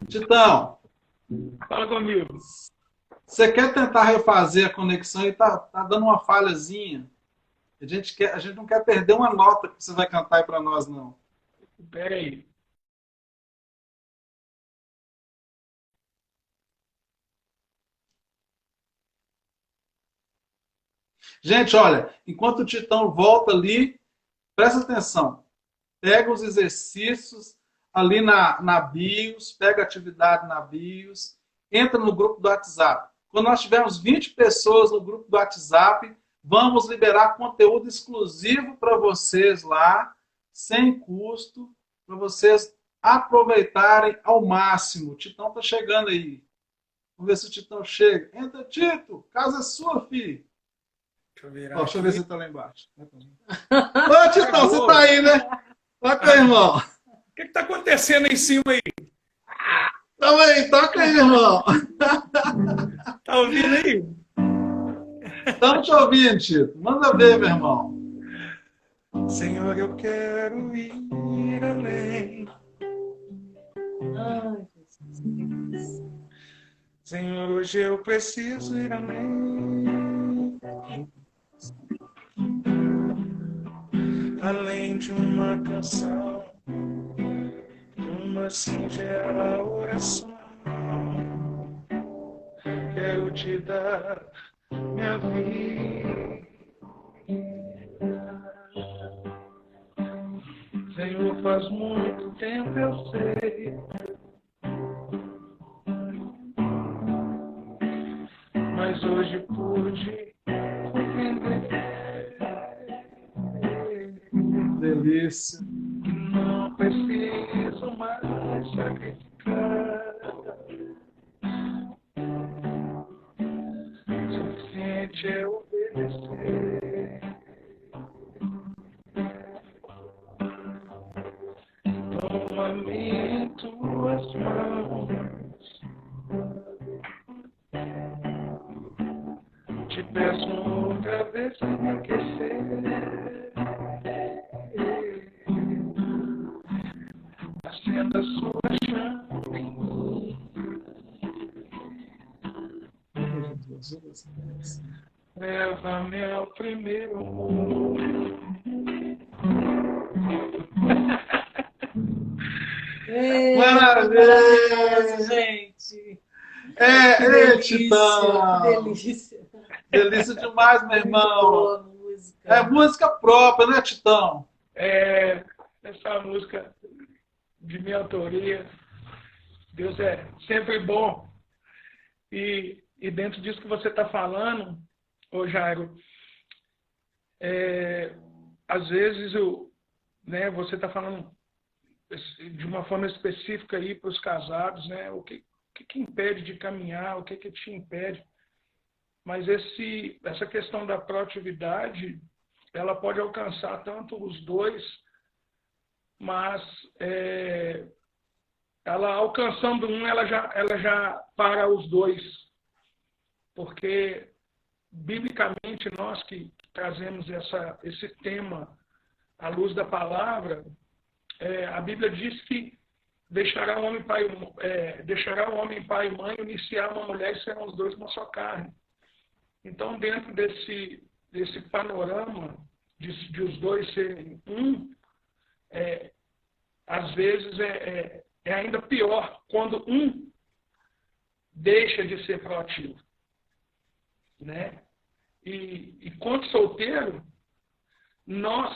Titão. Fala comigo. Você quer tentar refazer a conexão e tá dando uma falhazinha. A gente não quer perder uma nota que você vai cantar aí para nós, não. Espera aí. Gente, olha, enquanto o Titão volta ali, presta atenção. Pega os exercícios ali na BIOS, pega a atividade na BIOS, entra no grupo do WhatsApp. Quando nós tivermos 20 pessoas no grupo do WhatsApp, vamos liberar conteúdo exclusivo para vocês lá, sem custo, para vocês aproveitarem ao máximo. O Titão está chegando aí. Vamos ver se o Titão chega. Entra, Tito. Casa é sua, filho. Deixa eu ver se ele está lá embaixo. Ô, Titão, você está aí, né? Toca aí, irmão. O que está acontecendo aí em cima aí? Tamo aí, toca aí, irmão. Tá ouvindo aí? Estamos te ouvindo, Tito. Manda ver, meu irmão. Senhor, eu quero ir além. Ai, Jesus. Senhor, hoje eu preciso ir além. Além de uma canção, uma singela oração. Quero te dar minha vida. Senhor, faz muito tempo eu sei, mas hoje pude compreender Delícia. que não preciso mais sacrificar. Suficiente é obedecer. Toma-me em tuas mãos. Te peço outra vez pra me aquecer. Acenda sua chama em mim. Leva-me ao primeiro amor. Maravilha! Gente. Titão! Que delícia. Delícia demais, meu irmão. Boa música. É música própria, né, Titão? Essa música de minha autoria, Deus é sempre bom. E dentro disso que você está falando, ô Jairo, às vezes você está falando de uma forma específica aí para os casados, né? O que impede de caminhar, o que te impede. Mas essa questão da proatividade, ela pode alcançar tanto os dois, mas ela alcançando um, ela já para os dois. Porque, biblicamente, nós que trazemos esse tema à luz da palavra, a Bíblia diz que deixará o homem pai e mãe, iniciar uma mulher e serão os dois uma só carne. Então, dentro desse panorama de os dois serem um, às vezes é ainda pior quando um deixa de ser proativo, né? E quanto solteiro, nós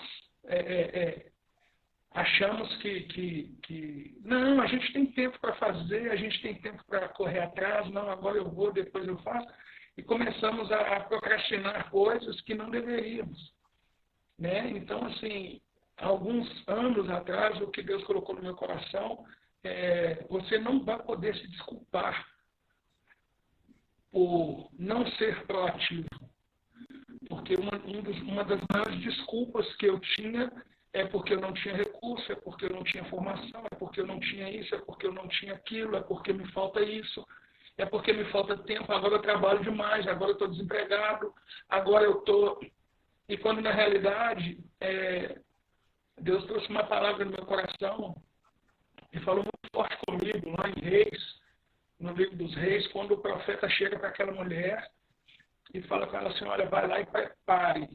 achamos que não, a gente tem tempo para fazer, a gente tem tempo para correr atrás, não, agora eu vou, depois eu faço, e começamos a procrastinar coisas que não deveríamos, né? Então, assim, alguns anos atrás, o que Deus colocou no meu coração você não vai poder se desculpar por não ser proativo, porque uma das maiores desculpas que eu tinha é porque eu não tinha recurso, é porque eu não tinha formação, é porque eu não tinha isso, é porque eu não tinha aquilo, é porque me falta isso, é porque me falta tempo, agora eu trabalho demais, agora eu estou desempregado, agora eu estou... E quando, na realidade, Deus trouxe uma palavra no meu coração e falou muito forte comigo, lá em Reis, no livro dos Reis, quando o profeta chega para aquela mulher e fala com ela assim, olha, vai lá e prepare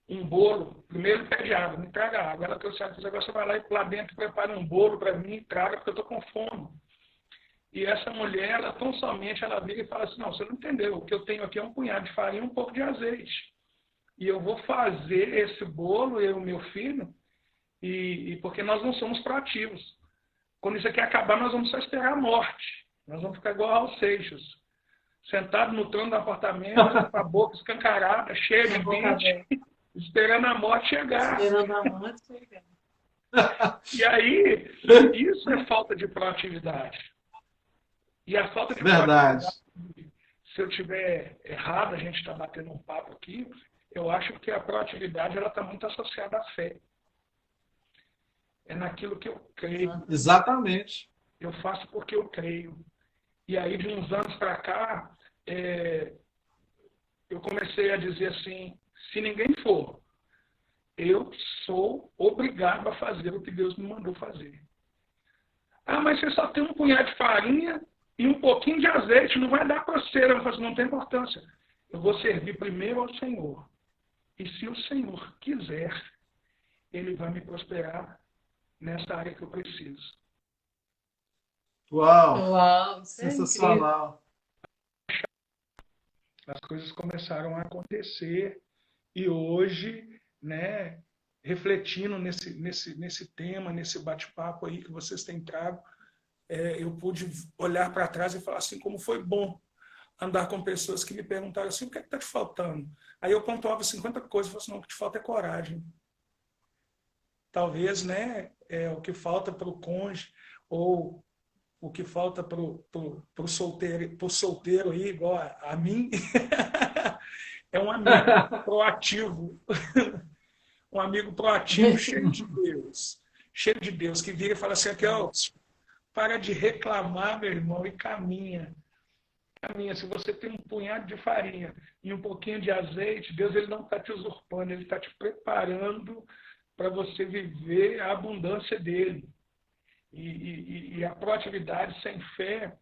um bolo. Primeiro pede água, me traga água. Ela trouxe água, agora você vai lá dentro e prepara um bolo para mim e traga, porque eu estou com fome. E essa mulher, ela tão somente, ela vira e fala assim, não, você não entendeu, o que eu tenho aqui é um punhado de farinha e um pouco de azeite. E eu vou fazer esse bolo, eu e o meu filho, e porque nós não somos proativos. Quando isso aqui acabar, nós vamos só esperar a morte. Nós vamos ficar igual aos Seixas, sentado no trono do apartamento, com a boca escancarada, cheia de dente, esperando a morte chegar. Esperando a morte chegar. E aí, isso é falta de proatividade. E a falta de Verdade. proatividade, se eu estiver errado, a gente está batendo um papo aqui, eu acho que a proatividade está muito associada à fé. É naquilo que eu creio. Exatamente. Eu faço porque eu creio. E aí, de uns anos para cá, eu comecei a dizer assim, Se ninguém for, eu sou obrigado a fazer o que Deus me mandou fazer. Ah, mas você só tem um punhado de farinha e um pouquinho de azeite, não vai dar para você. Não tem importância. Eu vou servir primeiro ao Senhor. E se o Senhor quiser, Ele vai me prosperar nessa área que eu preciso. Uau! Uau, isso é Sensacional! As coisas começaram a acontecer e hoje, né, refletindo nesse tema, nesse bate-papo aí que vocês têm trago, eu pude olhar para trás e falar assim, como foi bom andar com pessoas que me perguntaram assim, o que é que está te faltando? Aí eu pontuava 50 coisas e falava assim, não, o que te falta é coragem. Talvez, né, o que falta para o cônjuge, ou o que falta para o solteiro aí, igual a mim, é um amigo proativo. Um amigo proativo, cheio de Deus, que vira e fala assim, aqui, ó, para de reclamar, meu irmão, e caminha. Caminha. Se você tem um punhado de farinha e um pouquinho de azeite, Deus ele não está te usurpando, Ele está te preparando para você viver a abundância dEle. E a proatividade sem fé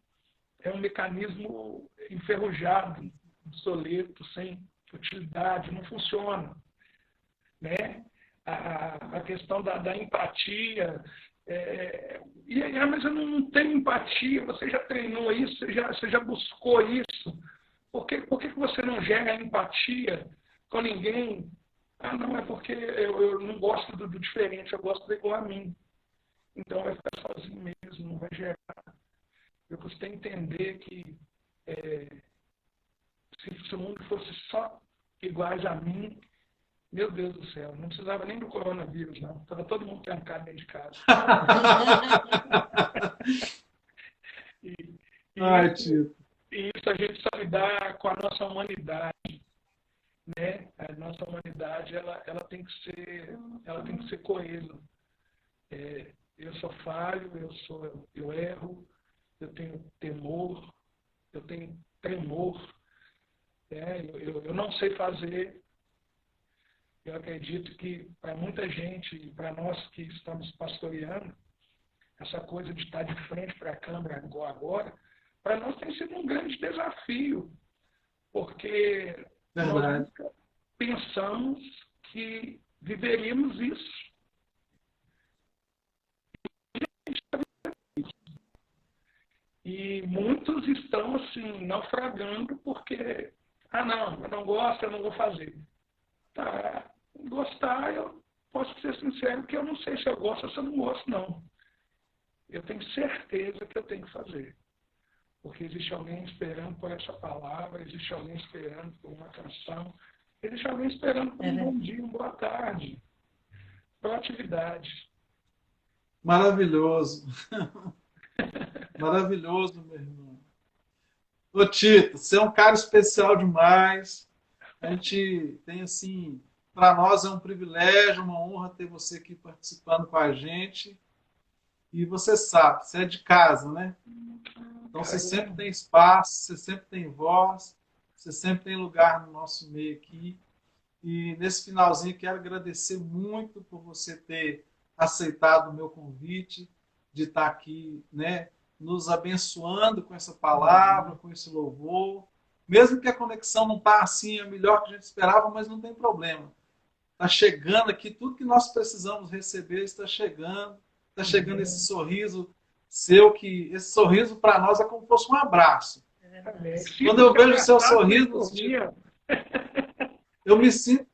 é um mecanismo enferrujado, obsoleto, sem utilidade, não funciona. Né? A questão da empatia. Mas eu não tenho empatia, você já treinou isso, você já buscou isso. Por que você não gera empatia com ninguém? Ah, não, é porque eu não gosto do diferente, eu gosto do igual a mim. Então vai ficar sozinho mesmo, não vai gerar. Eu custei entender que se o mundo fosse só iguais a mim, meu Deus do céu, não precisava nem do coronavírus, não. Estava todo mundo trancado dentro de casa. Ai, tio. E isso a gente só lidar com a nossa humanidade. Né? A nossa humanidade ela tem que ser coesa. Eu sou falho, eu erro, eu tenho temor, eu tenho tremor. Eu não sei fazer. Eu acredito que para muita gente, para nós que estamos pastoreando, essa coisa de estar de frente para a câmera agora, para nós tem sido um grande desafio, porque nós nunca pensamos que viveríamos isso. E muitos estão assim, naufragando porque, não, eu não gosto, eu não vou fazer. Tá, gostar, eu posso ser sincero que eu não sei se eu gosto ou se eu não gosto, não. Eu tenho certeza que eu tenho que fazer. Porque existe alguém esperando por essa palavra, existe alguém esperando por uma canção, existe alguém esperando por um bom dia, uma boa tarde. Proatividade. Maravilhoso. Maravilhoso, meu irmão. Ô, Tito, você é um cara especial demais. A gente tem, assim, para nós é um privilégio, uma honra ter você aqui participando com a gente. E você sabe, você é de casa, né? Então você sempre tem espaço, você sempre tem voz, você sempre tem lugar no nosso meio aqui. E nesse finalzinho quero agradecer muito por você ter aceitado o meu convite, de estar aqui, né, nos abençoando com essa palavra, com esse louvor. Mesmo que a conexão não está assim, é melhor que a gente esperava, mas não tem problema. Está chegando aqui, tudo que nós precisamos receber está chegando esse sorriso seu, que esse sorriso para nós é como se fosse um abraço. Quando eu vejo o seu sorriso, eu me sinto...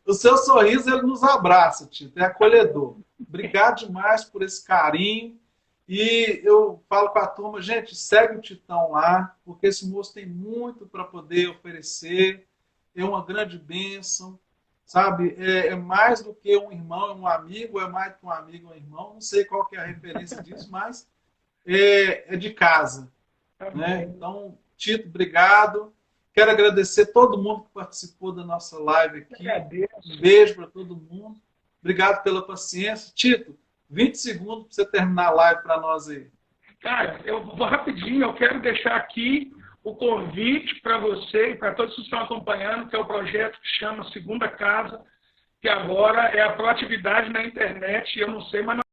O seu sorriso, ele nos abraça, Tito, é acolhedor. Obrigado demais por esse carinho. E eu falo com a turma, gente, segue o Titão lá, porque esse moço tem muito para poder oferecer, é uma grande bênção, sabe? É mais do que um irmão, um amigo, é mais do que um amigo, um irmão, não sei qual que é a referência disso, mas é de casa. Né? Então, Tito, obrigado. Quero agradecer todo mundo que participou da nossa live aqui. Um beijo para todo mundo. Obrigado pela paciência. Tito, 20 segundos para você terminar a live para nós aí. Cara, eu vou rapidinho, eu quero deixar aqui o convite para você e para todos que estão acompanhando, que é o projeto que chama Segunda Casa, que agora é a proatividade na internet, e eu não sei, mas